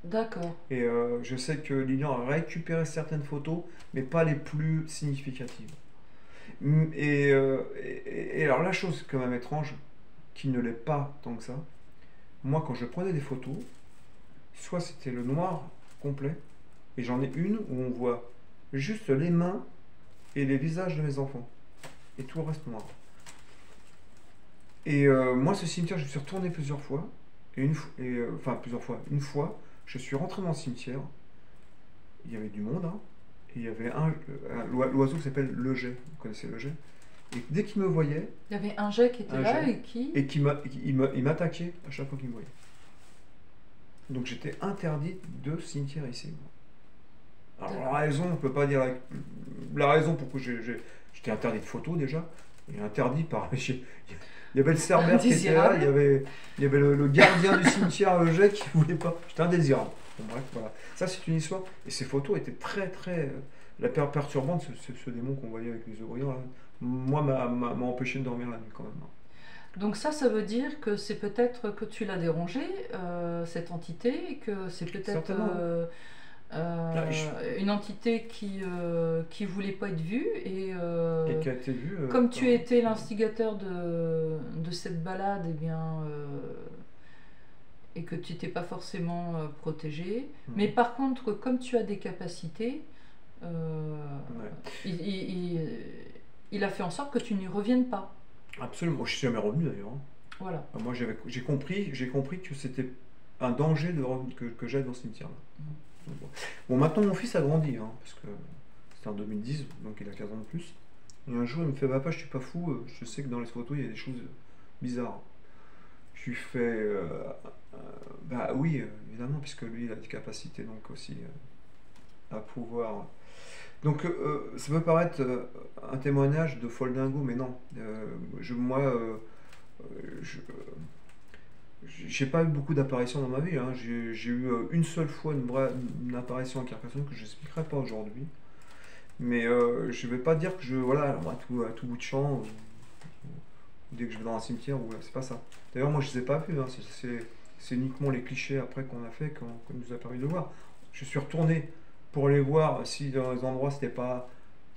D'accord. Et je sais que Lilian a récupéré certaines photos, mais pas les plus significatives. Et alors la chose quand même étrange, qui ne l'est pas tant que ça, moi quand je prenais des photos, soit c'était le noir complet, et j'en ai une où on voit juste les mains et les visages de mes enfants, et tout le reste noir. Et moi ce cimetière, je suis retourné plusieurs fois, enfin plusieurs fois, une fois, je suis rentré dans le cimetière, il y avait du monde, hein, et il y avait l'oiseau qui s'appelle le jet, vous connaissez le jet? Et dès qu'il me voyait, Il y avait un jet qui était un là jet, et qui... et il m'attaquait à chaque fois qu'il me voyait. Donc j'étais interdit de cimetière ici. Alors la raison, on peut pas dire la raison pourquoi j'étais interdit de photo déjà, et interdit par... Il y avait le Cerbère qui était là, il y avait le gardien du cimetière, le jet, qui voulait pas. J'étais indésirable. Bon, bref, voilà. Ça, c'est une histoire. Et ces photos étaient très, très. La perturbante, ce démon qu'on voyait avec les yeux brillants, là, moi, m'a empêché de dormir la nuit quand même. Donc ça veut dire que c'est peut-être que tu l'as dérangé, cette entité, et que c'est peut-être Certainement. Là, une entité qui voulait pas être vue, et qui a été vu. comme tu étais l'instigateur de cette balade, eh bien, et que tu n'étais pas forcément protégé, mais par contre, comme tu as des capacités, Ouais. il a fait en sorte que tu n'y reviennes pas. Absolument. Je suis jamais revenu d'ailleurs. Voilà. Moi, j'ai compris que c'était un danger que j'aille dans ce cimetière-là. Bon, maintenant mon fils a grandi, hein, parce que c'était en 2010, donc il a 15 ans de plus. Et un jour, il me fait: Papa, je suis pas fou, je sais que dans les photos, il y a des choses bizarres. Je lui fais: Bah oui, évidemment, puisque lui, il a des capacités donc aussi à pouvoir. Donc, ça peut paraître un témoignage de folle dingo, mais non. J'ai pas eu beaucoup d'apparitions dans ma vie, hein. J'ai eu une seule fois une apparition à Carcassonne que je n'expliquerai pas aujourd'hui. Mais je vais pas dire que voilà, à tout bout de champ, dès que je vais dans un cimetière, c'est pas ça. D'ailleurs, moi je les ai pas vus, hein. C'est uniquement les clichés après qu'on a fait, qu'on nous a permis de voir. Je suis retourné pour aller voir si dans les endroits c'était pas.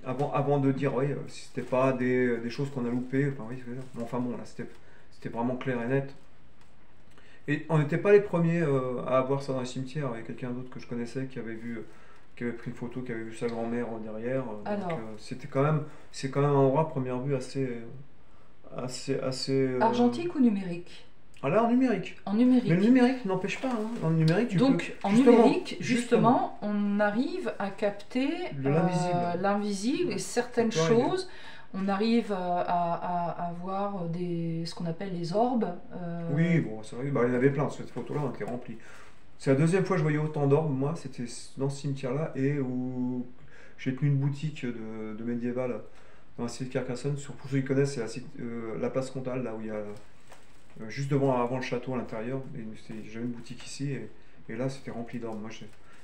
Avant de dire, oui, si c'était pas des choses qu'on a loupées. Enfin, oui, enfin bon, là c'était vraiment clair et net. Et on n'était pas les premiers à avoir ça dans les cimetières. Il y a quelqu'un d'autre que je connaissais qui avait pris une photo, qui avait vu sa grand-mère derrière. Alors, donc c'est quand même un endroit à première vue assez. argentique ou numérique? Ah là, en numérique. En numérique. Mais le numérique n'empêche pas, hein. En numérique, Donc, en numérique, justement, on arrive à capter l'invisible et certaines choses. On arrive à voir ce qu'on appelle les orbes. Oui, bon, c'est vrai, il y en avait plein, cette photo-là, on était remplie. C'est la deuxième fois que je voyais autant d'orbes, moi, c'était dans ce cimetière-là, et où j'ai tenu une boutique de médiéval dans la cité de Carcassonne. Pour ceux qui connaissent, c'est la place Comtal, là où il y a juste avant le château à l'intérieur. J'avais une boutique ici, et là, c'était rempli d'orbes. Moi,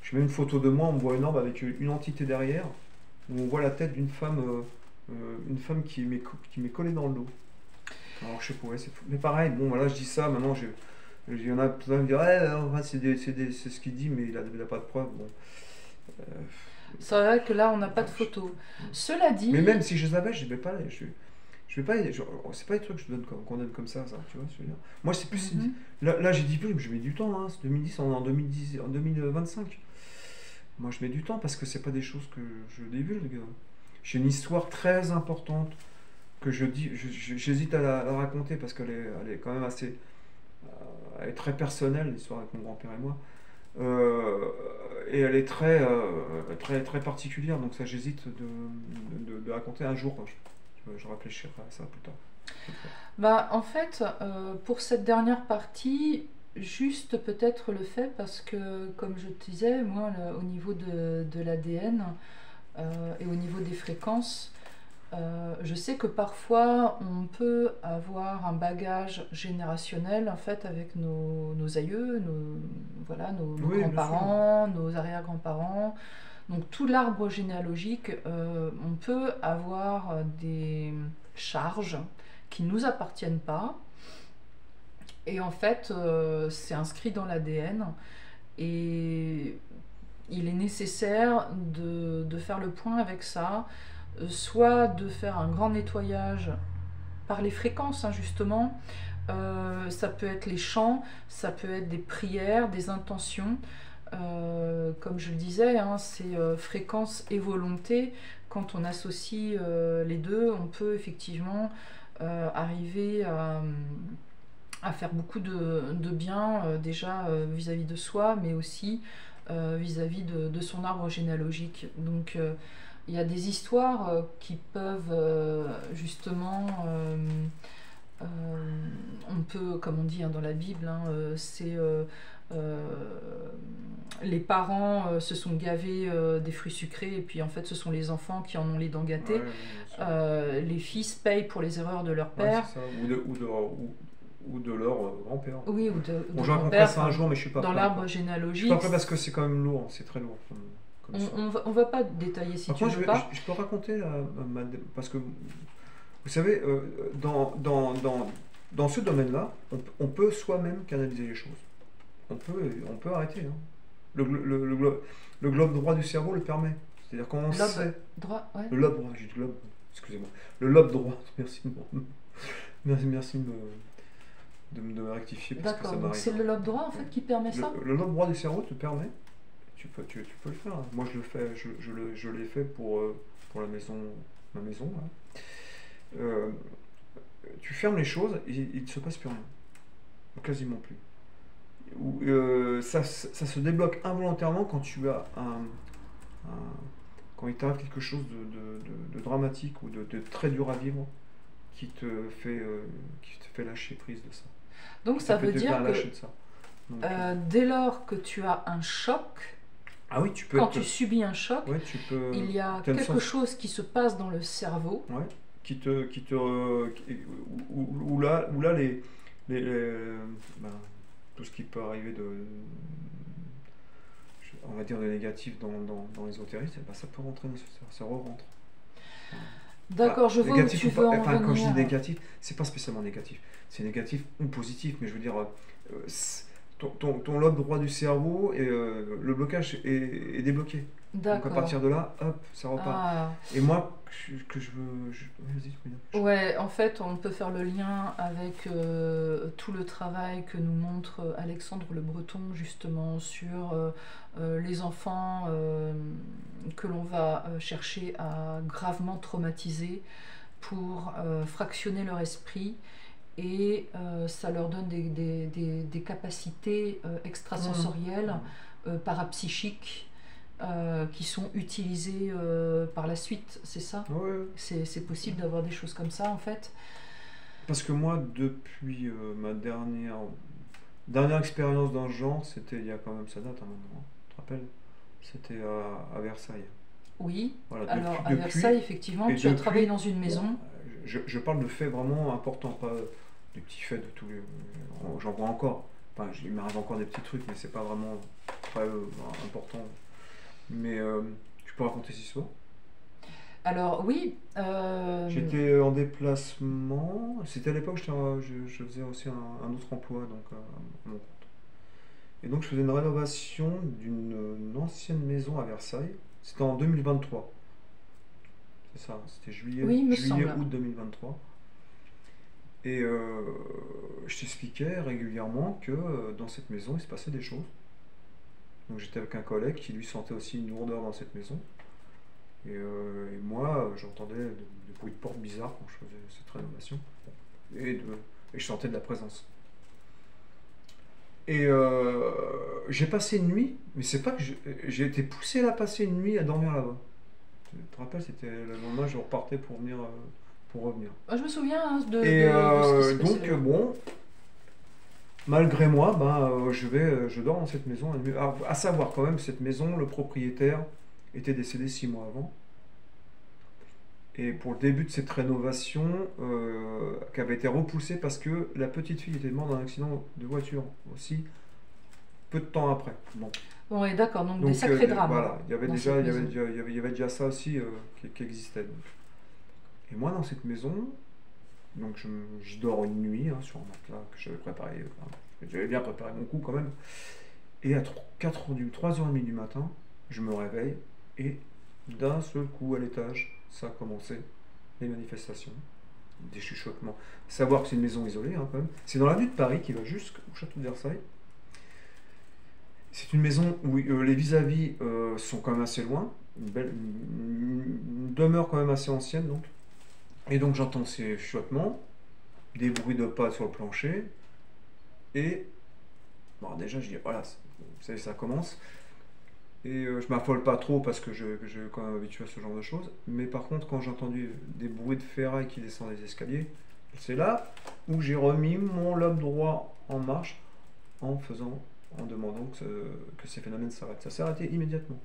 je mets une photo de moi, on voit une orbe avec une entité derrière, où on voit la tête d'une femme. Une femme qui m'est collée dans le dos. Alors je sais pas, mais pareil, bon voilà, je dis ça, maintenant il y en a plein qui me disent ouais, c'est ce qu'il dit, mais il a pas de preuves. Bon. C'est vrai que là on n'a pas de photos. Cela dit. Mais même si je les avais, je vais pas c'est pas des trucs que qu'on donne comme ça, tu vois, je veux dire. Moi c'est plus. Là j'ai dit plus, je mets du temps, hein, c'est 2010, on est en 2025. Moi je mets du temps parce que c'est pas des choses que je divulgue. J'ai une histoire très importante que j'hésite à la raconter parce qu'elle est quand même assez. Elle est très personnelle, l'histoire avec mon grand-père et moi. Et elle est très particulière, donc ça j'hésite de raconter un jour. Je réfléchirai à ça plus tard. Bah, en fait, pour cette dernière partie, juste peut-être le fait parce que, comme je te disais, moi, au niveau de l'ADN, et au niveau des fréquences, Je sais que parfois on peut avoir un bagage générationnel en fait avec nos aïeux, voilà, nos Oui, bien sûr. grands-parents, nos arrière-grands-parents. Donc tout l'arbre généalogique, on peut avoir des charges qui ne nous appartiennent pas. Et en fait, c'est inscrit dans l'ADN. Et il est nécessaire de faire le point avec ça, soit de faire un grand nettoyage par les fréquences, hein, justement. Ça peut être les chants, ça peut être des prières, des intentions. Comme je le disais, hein, c'est fréquence et volonté. Quand on associe les deux, on peut effectivement arriver à faire beaucoup de bien, déjà vis-à-vis de soi, mais aussi vis-à-vis de son arbre généalogique. Donc il y a des histoires qui peuvent justement, euh, on peut, comme on dit hein, dans la Bible, hein, c'est euh, les parents se sont gavés des fruits sucrés et puis en fait ce sont les enfants qui en ont les dents Ouais, gâtées. ouais, bien sûr. Les fils payent pour les erreurs de leur Ouais, père. c'est ça. Ou de leur grand-père. Oui, ou Bon, de je raconterai grand-père, ça un enfin, jour, mais je suis pas dans prêt l'arbre encore. Je suis pas généalogique. prêt parce que c'est quand même lourd, c'est très lourd comme ça. On va pas détailler si Par tu contre, veux pas. je peux raconter, parce que vous savez, dans ce domaine-là, on peut soi-même canaliser les choses. On peut arrêter, hein. Le globe droit du cerveau le permet. C'est-à-dire qu'on Lobe sait. droit, ouais. Le lobe droit, j'ai dit globe, excusez-moi. Le lobe droit, merci merci de me rectifier parce que ça D'accord, donc m'arrive. c'est le lobe droit en fait qui permet ça? Le lobe droit du cerveau te permet, tu peux le faire, hein. Moi je le fais, je l'ai fait pour ma maison là. Euh, Tu fermes les choses et il ne se passe plus rien, quasiment plus. Ça se débloque involontairement quand tu as quand il t'arrive quelque chose de dramatique ou de très dur à vivre qui te fait lâcher prise de ça. Donc Qui te ça fait veut te dire faire que lâcher de ça. Donc, dès lors que tu as un choc, ah oui, tu peux quand être. tu subis un choc, Ouais, tu peux. il y a T'as le quelque sens. chose qui se passe dans le cerveau. Ouais, où là ben, tout ce qui peut arriver on va dire de négatif dans l'ésotérisme, ben, ça peut rentrer dans ça re-rentre. D'accord, je vois où Négatif tu ou veux en enfin, quand je dis venir. négatif, c'est pas spécialement négatif. C'est négatif ou positif, mais je veux dire, ton lobe droit du cerveau, le blocage est débloqué. Donc à D'accord. partir de là, hop, ça repart. Ah. Et moi, que je veux. Vas-y, tu peux dire. Ouais, en fait, on peut faire le lien avec tout le travail que nous montre Alexandre Le Breton, justement, sur les enfants que l'on va chercher à gravement traumatiser pour fractionner leur esprit et ça leur donne des capacités extrasensorielles, parapsychiques, qui sont utilisées par la suite, c'est ça? Ouais. C'est possible d'avoir des choses comme ça en fait. Parce que moi, depuis ma dernière expérience dans ce genre, c'était il y a quand même, ça date un moment, tu te rappelles? C'était à Versailles. Oui, Voilà, alors à Versailles, effectivement, et tu as depuis- travaillé dans une maison. je parle de faits vraiment importants, pas des petits faits de tous les. J'en vois encore. Enfin, il m'arrive encore des petits trucs, mais c'est pas vraiment très important. Mais tu peux raconter cette histoire? Alors oui, J'étais en déplacement. C'était à l'époque, je faisais aussi un autre emploi, donc à mon compte. Et donc je faisais une rénovation d'une ancienne maison à Versailles. C'était en 2023. C'est ça, c'était oui, il me semble. août 2023. Et je t'expliquais régulièrement que dans cette maison, il se passait des choses. Donc j'étais avec un collègue qui lui sentait aussi une lourdeur dans cette maison. Et moi, j'entendais des bruits de porte bizarres quand je faisais cette rénovation. Et je sentais de la présence. Et j'ai passé une nuit, mais c'est pas que j'ai été poussé à passer une nuit à dormir là-bas. Tu te rappelles, c'était le lendemain, je repartais pour revenir. Je me souviens hein, de Et ce qui s'est passé donc, là. bon, malgré moi, je dors dans cette maison. À savoir quand même, cette maison, le propriétaire était décédé 6 mois avant. Et pour le début de cette rénovation, qui avait été repoussée parce que la petite fille était morte dans un accident de voiture aussi, peu de temps après. Bon. Ouais, d'accord, donc des sacrés drames voilà, il y avait dans déjà, cette maison. il y avait déjà ça aussi qui existait. Donc. Et moi, dans cette maison, donc j'y dors une nuit sur un matelas que j'avais préparé. J'avais bien préparé mon coup quand même. Et à 3h30 du matin, je me réveille et d'un seul coup à l'étage, ça a commencé, les manifestations, des chuchotements. Savoir que c'est une maison isolée quand même. C'est dans l'avenue de Paris qui va jusqu'au château de Versailles. C'est une maison où les vis-à-vis sont quand même assez loin, une demeure quand même assez ancienne donc. Et donc j'entends ces chuchotements, des bruits de pas sur le plancher, et bon, déjà je dis voilà, ça commence. Et je m'affole pas trop parce que je suis quand même habitué à ce genre de choses. Mais par contre, quand j'ai entendu des bruits de ferraille qui descendent les escaliers, c'est là où j'ai remis mon lobe droit en marche en demandant que ces phénomènes s'arrêtent. Ça s'est arrêté immédiatement.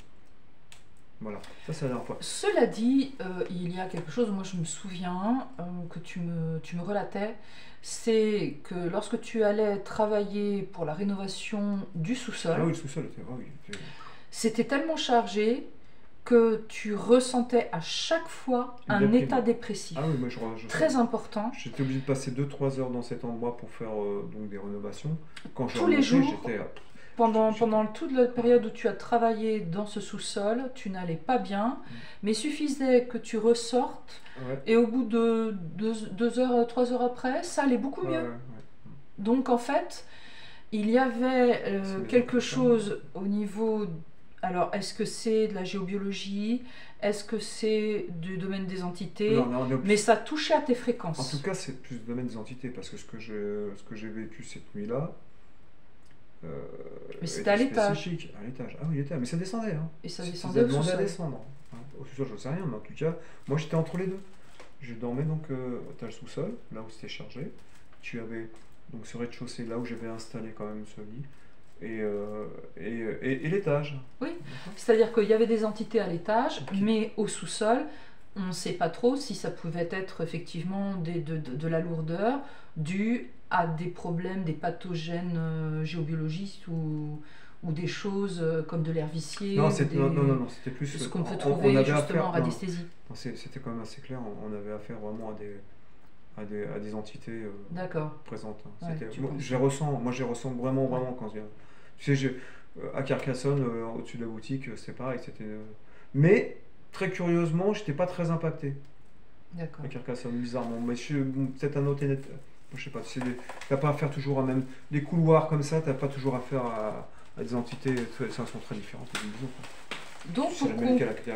Voilà, ça c'est la dernière fois. Cela dit, il y a quelque chose, moi je me souviens que tu me relatais, c'est que lorsque tu allais travailler pour la rénovation du Ah sous-sol, oui, le sous-sol était. Ah oui, c'était tellement chargé que tu ressentais à chaque fois une un déprime. état dépressif. Ah oui, moi Très important. j'étais obligé de passer 2-3 heures dans cet endroit pour faire donc des rénovations. Quand je Tous les remontais, jours, j'étais. pendant toute la période où tu as travaillé dans ce sous-sol, tu n'allais pas bien, mais suffisait que tu ressortes Ouais. et au bout de 2 heures, 3 heures après, ça allait beaucoup Ouais, mieux. ouais. Donc en fait, il y avait C'est quelque maison, chose au niveau... Alors, est-ce que c'est de la géobiologie? Est-ce que c'est du domaine des entités? Non, non, Mais ça touchait à tes en fréquences. tout cas, c'est plus le domaine des entités parce que ce que j'ai vécu cette nuit-là euh, Mais c'était à était l'étage. spécifique. À l'étage. Ah oui, l'étage. Mais ça descendait. Hein. Et ça Ça descendait au demandé à sous-sol. descendre. Hein. Au sous-sol, je ne sais rien, mais en tout cas, moi j'étais entre les deux. Je dormais donc au étage sous-sol, là où c'était chargé. Tu avais donc ce rez-de-chaussée, là où j'avais installé quand même ce lit. Et l'étage. Oui, D'accord. c'est-à-dire qu'il y avait des entités à l'étage, Ok. mais au sous-sol, on ne sait pas trop si ça pouvait être effectivement de la lourdeur due à des problèmes, des pathogènes géobiologistes ou des choses comme de l'air vicié Non, ou non, c'était plus. ce qu'on peut On trouver avait justement affaire. en Non, radiesthésie. non, c'était quand même assez clair. On avait affaire vraiment à des entités D'accord. présentes. Hein. Ouais, tu penses. Moi, je les ressens vraiment, vraiment quand je viens. Tu sais, à Carcassonne, au-dessus de la boutique, c'est pareil. Mais très curieusement, j'étais pas très impacté D'accord. à Carcassonne, bizarrement. Mais peut-être un autre net. Je sais pas. T'as pas affaire toujours à même des couloirs comme ça. T'as pas toujours affaire à des entités. Ça sont très différentes. Les maisons, quoi. Donc C'est pour l'Amérique à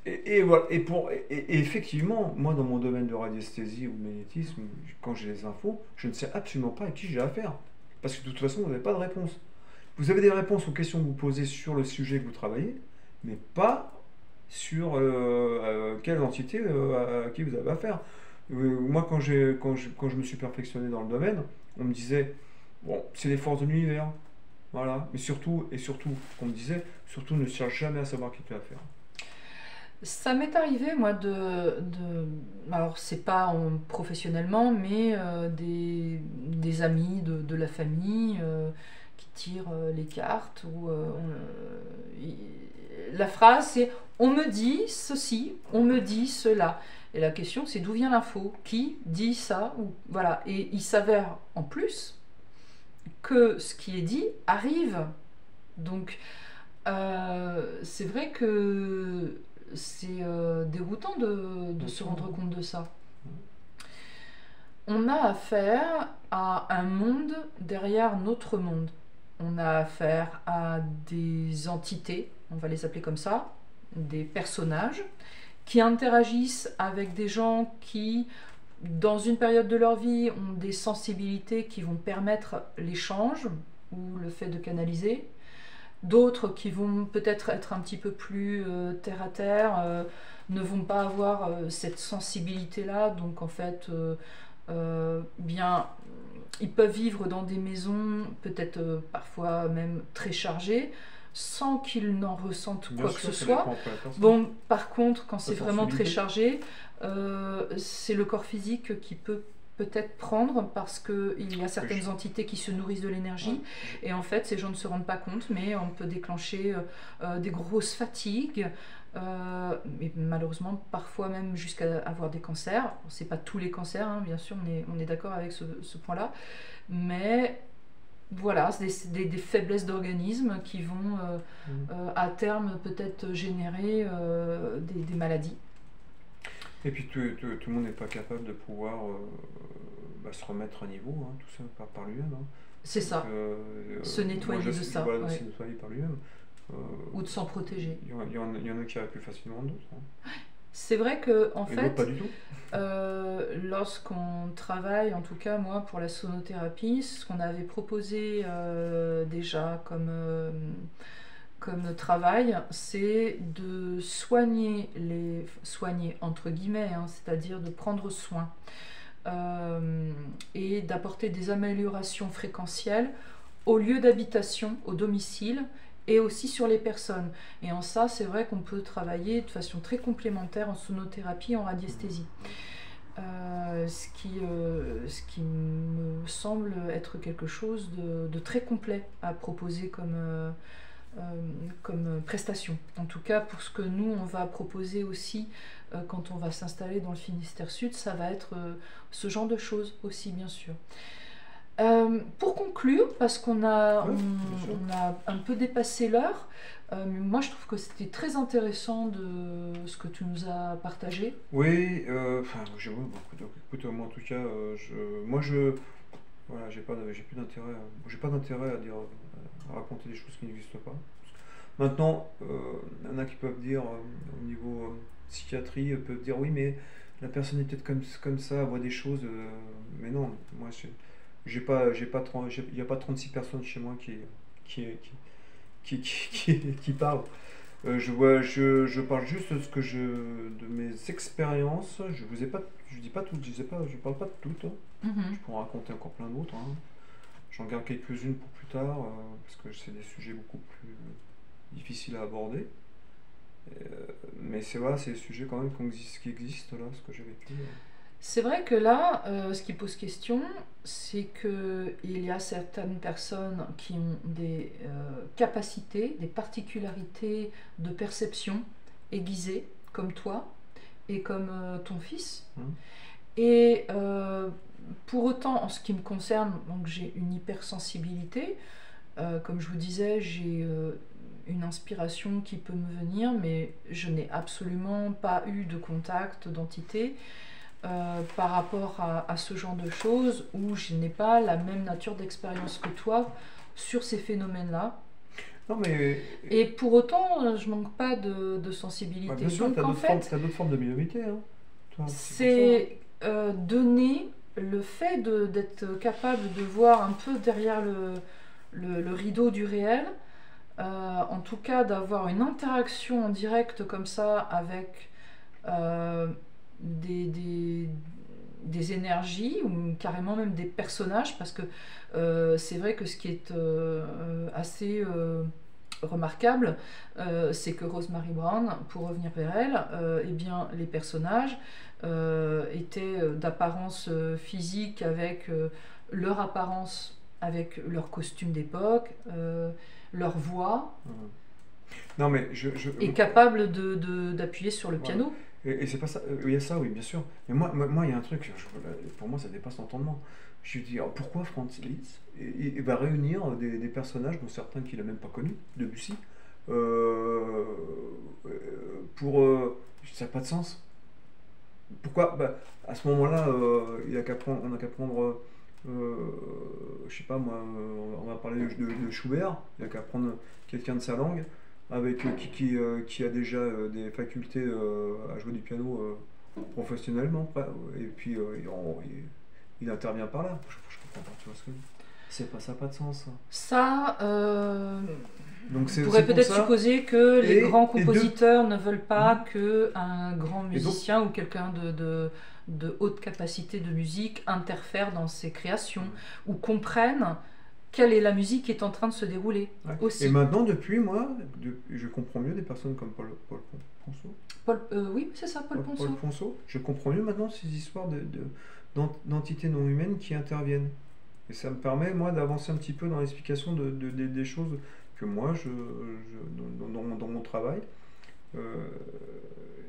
et voilà, et effectivement, moi dans mon domaine de radiesthésie ou de magnétisme, quand j'ai les infos, je ne sais absolument pas à qui j'ai affaire. Parce que de toute façon, vous n'avez pas de réponse. Vous avez des réponses aux questions que vous posez sur le sujet que vous travaillez, mais pas sur quelle entité à qui vous avez affaire. Moi, quand je me suis perfectionné dans le domaine, on me disait, bon, c'est les forces de l'univers. Voilà, mais surtout, qu'on me disait, surtout ne cherche jamais à savoir qui tu as affaire. ça m'est arrivé, moi, alors c'est pas professionnellement, mais des amis de la famille qui tirent les cartes. La phrase, c'est on me dit ceci, on me dit cela. Et la question, c'est d'où vient l'info? Qui dit ça? Voilà. Et il s'avère en plus que ce qui est dit arrive. Donc, c'est vrai que c'est déroutant de se rendre compte de ça. On a affaire à un monde derrière notre monde. On a affaire à des entités, on va les appeler comme ça, des personnages qui interagissent avec des gens qui, dans une période de leur vie, ont des sensibilités qui vont permettre l'échange ou le fait de canaliser. D'autres qui vont peut-être être un petit peu plus terre à terre, ne vont pas avoir cette sensibilité-là. Donc en fait, bien, ils peuvent vivre dans des maisons peut-être parfois même très chargées, sans qu'il n'en ressente Bien quoi que sûr, ce ça soit. dépend après la personne. Bon, par contre, quand c'est La vraiment très sensibilité. chargé, c'est le corps physique qui peut peut-être prendre parce qu'il y a certaines je- entités qui se nourrissent de l'énergie Ouais. et en fait ces gens ne se rendent pas compte mais on peut déclencher des grosses fatigues mais malheureusement parfois même jusqu'à avoir des cancers. C'est pas tous les cancers hein, bien sûr on est d'accord avec ce point là mais voilà, c'est des faiblesses d'organismes qui vont à terme peut-être générer des maladies. Et puis tout le monde n'est pas capable de pouvoir se remettre à niveau, hein, tout ça par lui-même. Hein. C'est Donc, ça, se nettoyer moi, de ça, voilà, ouais. se nettoyer par lui-même. Euh, Ou de s'en protéger. il y en a qui arrivent plus facilement que d'autres. Hein. C'est vrai que en Et d'autres pas fait, du tout. lorsqu'on travaille, en tout cas moi pour la sonothérapie, ce qu'on avait proposé déjà comme travail, c'est de soigner soigner entre guillemets, hein, c'est-à-dire de prendre soin et d'apporter des améliorations fréquentielles au lieu d'habitation, au domicile et aussi sur les personnes. Et en ça, c'est vrai qu'on peut travailler de façon très complémentaire en sonothérapie, en radiesthésie. Ce qui me semble être quelque chose de très complet à proposer comme prestation. En tout cas, pour ce que nous, on va proposer aussi quand on va s'installer dans le Finistère Sud, ça va être ce genre de choses aussi, bien sûr. Pour conclure, parce qu'on a, Ouais, bien sûr. on a un peu dépassé l'heure, moi je trouve que c'était très intéressant de ce que tu nous as partagé. Oui, enfin, écoute, moi en tout cas, voilà, j'ai plus d'intérêt, j'ai pas d'intérêt à dire, à raconter des choses qui n'existent pas. Maintenant, il y en a qui peuvent dire, au niveau psychiatrie, peuvent dire oui, mais la personne est peut-être comme ça, elle voit des choses, mais non, moi, il n'y a pas 36 personnes chez moi qui, qui parlent. Je parle juste de mes expériences. Je dis pas toutes, je parle pas de toutes. Hein. Je Mhm. pourrais en raconter encore plein d'autres. Hein. J'en garde quelques-unes pour plus tard, parce que c'est des sujets beaucoup plus difficiles à aborder. Mais c'est des sujets quand même qui existent là, ce que j'ai vécu. C'est vrai que là, ce qui pose question, c'est qu'il y a certaines personnes qui ont des capacités, des particularités de perception aiguisées, comme toi et comme ton fils. Hein. Et pour autant, en ce qui me concerne, donc j'ai une hypersensibilité. Comme je vous disais, j'ai une inspiration qui peut me venir, mais je n'ai absolument pas eu de contact d'entité par rapport à ce genre de choses où je n'ai pas la même nature d'expérience que toi sur ces phénomènes-là. Non mais Et pour autant, je manque pas de sensibilité. bien sûr, Donc en fait, t'as d'autres formes de minorité, hein. Toi, c'est pour ça. c'est donner le fait d'être capable de voir un peu derrière le rideau du réel, en tout cas d'avoir une interaction en direct comme ça avec euh, des, des, des énergies ou carrément même des personnages, parce que c'est vrai que ce qui est assez remarquable, c'est que Rosemary Brown, pour revenir vers elle, eh bien, les personnages étaient d'apparence physique avec leur apparence, avec leur costume d'époque, leur voix, Mhm. Non mais et capables d'appuyer sur le voilà. piano. Et c'est pas ça. Il y a ça, oui, bien sûr. Mais moi, il y a un truc. Pour moi, ça dépasse l'entendement. Je me dis, alors, pourquoi Franz Liszt il va réunir des personnages, dont certains qu'il a même pas connus, Debussy, euh, ça n'a pas de sens. Pourquoi à ce moment-là, on n'a qu'à prendre, je sais pas moi, on va parler de Schubert, il n'a qu'à prendre quelqu'un de sa langue, avec qui a déjà des facultés à jouer du piano professionnellement, et puis il intervient par là. Je comprends pas, tu vois ce que je veux dire. Ça n'a pas de sens. Ça. Ça, Donc on pourrait pour peut-être ça. supposer que les grands Et compositeurs ne veulent pas qu'un grand Et donc, musicien ou quelqu'un de haute capacité de musique interfère dans ses créations ou comprenne quelle est la musique qui est en train de se dérouler Ouais. aussi. Et maintenant, depuis, moi, je comprends mieux des personnes comme Paul Ponceau. Oui, c'est ça, Paul Ponceau. Paul Ponceau. Je comprends mieux maintenant ces histoires d'entités non humaines qui interviennent. Et ça me permet, moi, d'avancer un petit peu dans l'explication des choses que moi, dans mon travail,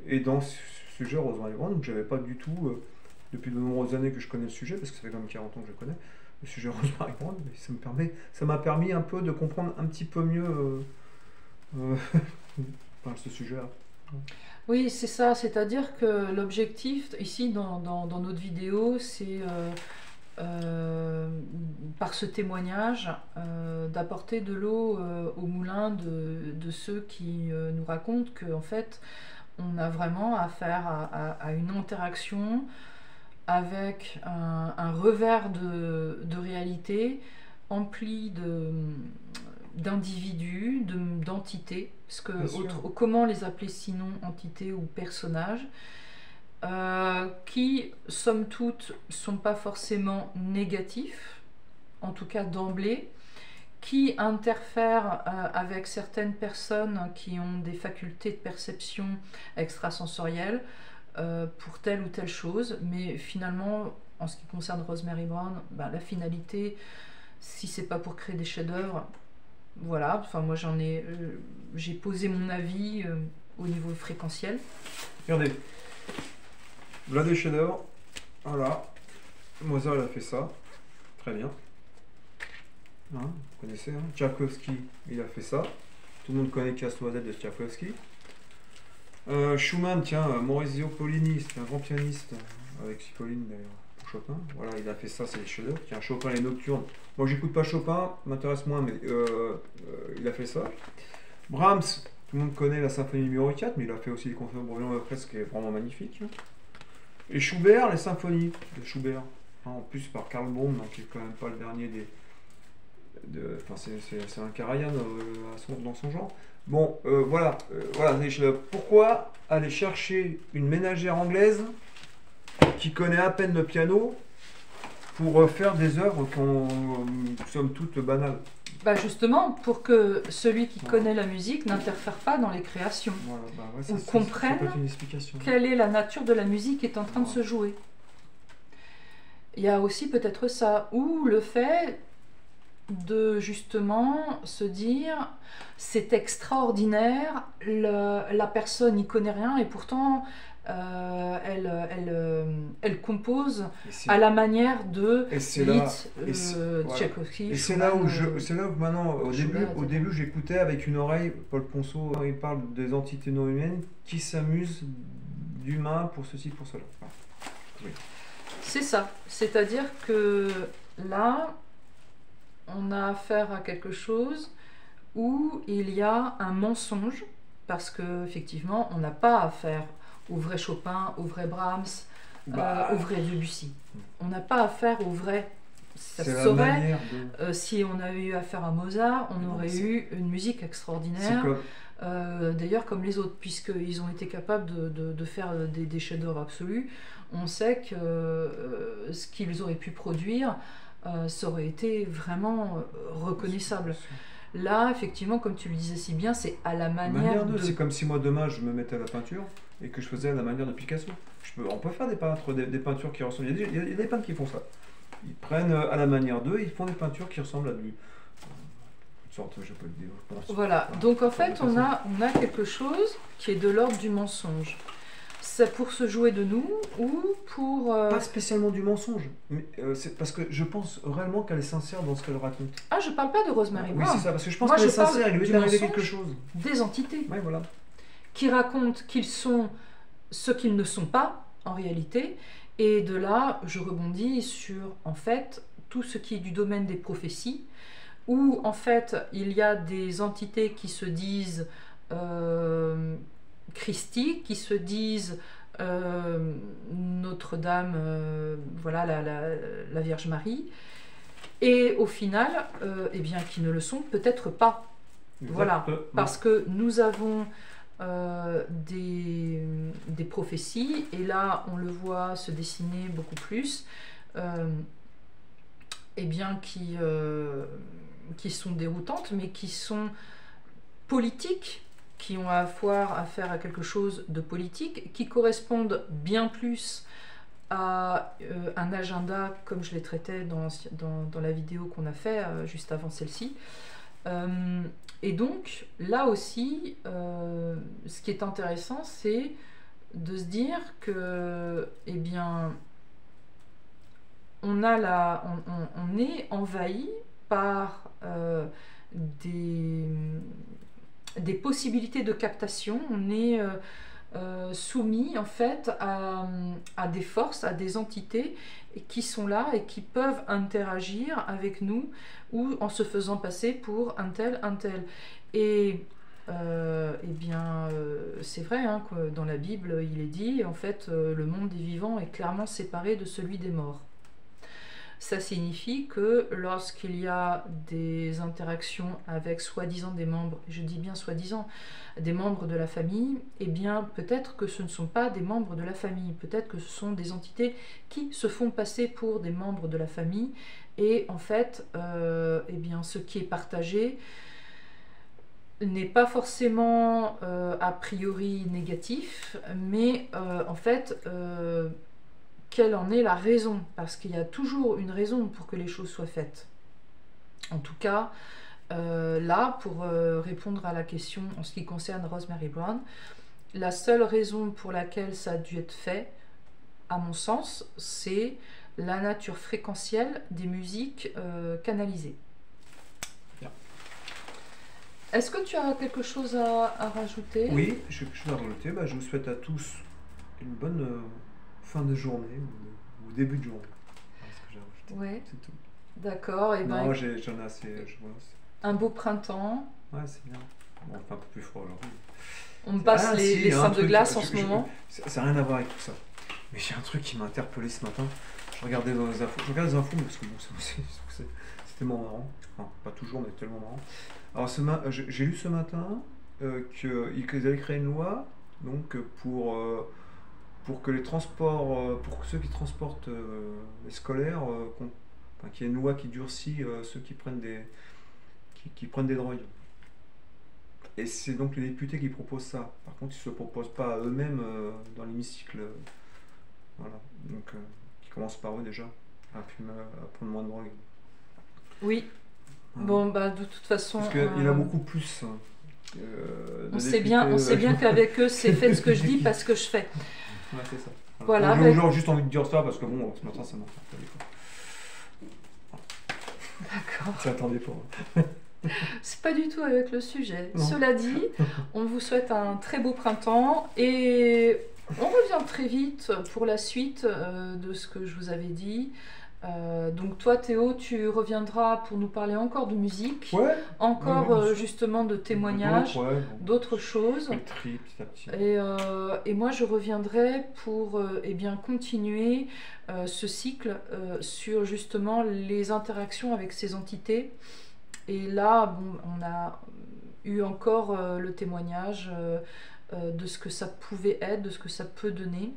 et dans ce sujet Rosemary Brown, donc j'avais pas du tout, depuis de nombreuses années que je connais le sujet, parce que ça fait quand même 40 ans que je connais le sujet Rosemary Brown, mais ça m'a permis un peu de comprendre un petit peu mieux enfin, ce sujet-là. Oui, c'est ça, c'est-à-dire que l'objectif ici dans notre vidéo, c'est par ce témoignage d'apporter de l'eau au moulin de ceux qui nous racontent qu'en fait on a vraiment affaire à une interaction avec un revers de réalité empli d'individus, d'entités, parce que comment les appeler sinon entités ou personnages, qui, somme toute, sont pas forcément négatifs, en tout cas d'emblée, qui interfèrent avec certaines personnes qui ont des facultés de perception extrasensorielles pour telle ou telle chose, mais finalement, en ce qui concerne Rosemary Brown, ben, la finalité, si c'est pas pour créer des chefs-d'œuvre, voilà, enfin moi j'ai posé mon avis au niveau fréquentiel. Regardez, là des chefs-d'œuvre, voilà, Mozart il a fait ça, très bien. Hein, vous connaissez, hein. Tchaïkovski il a fait ça, tout le monde connaît Casse-Noisette de Tchaïkovski. Schumann, tiens, Maurizio Pollini, c'est un grand pianiste, avec Cipollini d'ailleurs, pour Chopin, voilà, il a fait ça, c'est des chefs-d'œuvre. Tiens, Chopin, les Nocturnes, moi j'écoute pas Chopin, m'intéresse moins, mais il a fait ça. Brahms, tout le monde connaît la symphonie numéro 4, mais il a fait aussi les concerts Bourguignon presque, qui est vraiment magnifique. Et Schubert, les symphonies de Schubert, hein, en plus par Karl Baum, qui est quand même pas le dernier c'est un Karajan dans son genre. Bon, voilà, pourquoi aller chercher une ménagère anglaise qui connaît à peine le piano pour faire des œuvres qui somme toutes banales? Bah justement, pour que celui qui connaît la musique n'interfère pas dans les créations, ou comprenne quelle est la nature de la musique qui est en train de se jouer. Il y a aussi peut-être ça, ou le fait de justement se dire c'est extraordinaire, la personne n'y connaît rien et pourtant elle compose à la manière de Liszt, Tchaïkovski. Et c'est là où maintenant, au début j'écoutais avec une oreille Paul Ponceau, il parle des entités non humaines qui s'amusent d'humains pour ceci, pour cela. Oui. C'est ça, c'est-à-dire que là on a affaire à quelque chose où il y a un mensonge, parce que effectivement on n'a pas affaire au vrai Chopin, au vrai Brahms, au vrai Debussy. On n'a pas affaire au vrai. Ça se saurait. Si on avait eu affaire à Mozart, on aurait eu une musique extraordinaire. D'ailleurs comme les autres, puisqu'ils ont été capables de faire des chefs-d'œuvre absolus. On sait que ce qu'ils auraient pu produire, ça aurait été vraiment reconnaissable. Là, effectivement, comme tu le disais si bien, c'est à la manière de... C'est comme si moi demain je me mettais à la peinture et que je faisais à la manière de Picasso. On peut faire des peintures qui ressemblent. Il y a des peintres qui font ça. Ils prennent à la manière d'eux, ils font des peintures qui ressemblent à une sorte, je peux le dire. Voilà. Donc en fait, on a quelque chose qui est de l'ordre du mensonge. C'est pour se jouer de nous ou pour... Pas spécialement du mensonge, mais c'est parce que je pense réellement qu'elle est sincère dans ce qu'elle raconte. Ah, je parle pas de Rosemary Brown. Oui, c'est ça, parce que je pense qu'elle est sincère, il lui est arrivé quelque chose. Des entités voilà. Qui racontent qu'ils sont ce qu'ils ne sont pas, en réalité, et de là, je rebondis sur, en fait, tout ce qui est du domaine des prophéties, où, en fait, il y a des entités qui se disent... christiques, qui se disent Notre-Dame, voilà la Vierge Marie, et au final, eh bien, qui ne le sont peut-être pas. Voilà, parce que nous avons des prophéties, et là on le voit se dessiner beaucoup plus. eh bien, qui sont déroutantes, mais qui sont politiques, qui ont à voir à faire à quelque chose de politique, qui correspondent bien plus à un agenda, comme je l'ai traité dans la vidéo qu'on a fait juste avant celle-ci. Et donc, là aussi, ce qui est intéressant, c'est de se dire que, eh bien, on est envahi par des possibilités de captation, on est soumis en fait à des forces, à des entités qui sont là et qui peuvent interagir avec nous ou en se faisant passer pour un tel, un tel. Et eh bien, c'est vrai hein, que dans la Bible, il est dit, en fait, le monde des vivants est clairement séparé de celui des morts. Ça signifie que lorsqu'il y a des interactions avec soi-disant des membres, je dis bien soi-disant, des membres de la famille, eh bien peut-être que ce ne sont pas des membres de la famille, peut-être que ce sont des entités qui se font passer pour des membres de la famille, et en fait, eh bien, ce qui est partagé n'est pas forcément a priori négatif, mais en fait, quelle en est la raison? Parce qu'il y a toujours une raison pour que les choses soient faites. En tout cas, là, pour répondre à la question en ce qui concerne Rosemary Brown, la seule raison pour laquelle ça a dû être fait, à mon sens, c'est la nature fréquentielle des musiques canalisées. Bien. Est-ce que tu as quelque chose à rajouter? Oui, je vais rajouter. Bah, je vous souhaite à tous une bonne fin de journée ou début de journée. Voilà ce que j'ai rajouté. Ouais. C'est tout. D'accord. Et Non, ben, j'en ai assez. un beau printemps. Ouais, c'est bien. Bon, enfin, un peu plus froid aujourd'hui. On me passe les seins de glace en ce moment. Ça n'a rien à voir avec tout ça. Mais j'ai un truc qui m'a interpellé ce matin. Je regardais dans les infos. Je regarde les infos parce que bon, c'est tellement marrant. Enfin, pas toujours, mais tellement marrant. Alors, j'ai lu ce matin qu'ils avaient créé une loi donc, pour que les transports, pour que ceux qui transportent les scolaires, enfin, qu'il y ait une loi qui durcit ceux qui prennent qui prennent des drogues. Et c'est donc les députés qui proposent ça. Par contre, ils ne se proposent pas à eux-mêmes dans l'hémicycle. Voilà. Donc, qui commencent par eux déjà à prendre moins de drogue. Oui. Voilà. Bon, bah, de toute façon. Parce qu'il y en a beaucoup plus. On sait bien qu'avec eux, c'est faites ce que je dis, pas ce que je fais. Ouais, c'est ça. Voilà. J'ai juste envie de dire ça parce que bon, ce matin, ça m'a fait. D'accord. Ça attendait pas. C'est pas du tout avec le sujet. Non. Cela dit, on vous souhaite un très beau printemps et on revient très vite pour la suite de ce que je vous avais dit. Donc toi Théo, tu reviendras pour nous parler encore de musique, Ouais. encore justement de témoignages, d'autres choses. Petit à petit. Et moi je reviendrai pour eh bien, continuer ce cycle sur justement les interactions avec ces entités. Et là, bon, on a eu encore le témoignage de ce que ça pouvait être, de ce que ça peut donner,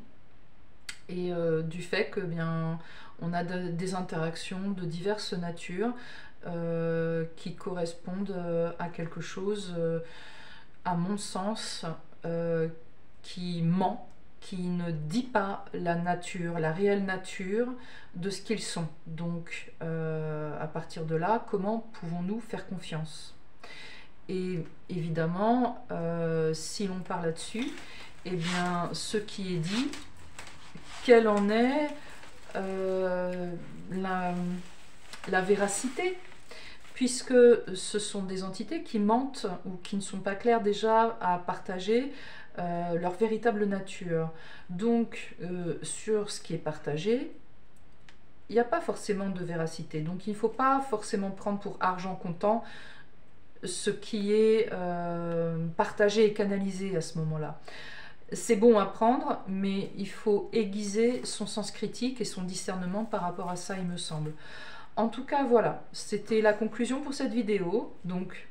et du fait que bien, on a des interactions de diverses natures qui correspondent à quelque chose, à mon sens, qui ment, qui ne dit pas la nature, la réelle nature de ce qu'ils sont. Donc, à partir de là, comment pouvons-nous faire confiance? Et évidemment, si l'on parle là-dessus, eh bien, ce qui est dit, quelle en est la véracité? Puisque ce sont des entités qui mentent ou qui ne sont pas claires déjà à partager leur véritable nature. Donc, sur ce qui est partagé, il n'y a pas forcément de véracité. Donc, il ne faut pas forcément prendre pour argent comptant ce qui est partagé et canalisé à ce moment-là. C'est bon à prendre, mais il faut aiguiser son sens critique et son discernement par rapport à ça, il me semble. En tout cas, voilà, c'était la conclusion pour cette vidéo. Donc,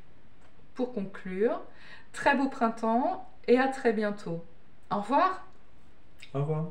pour conclure, très beau printemps et à très bientôt. Au revoir. Au revoir.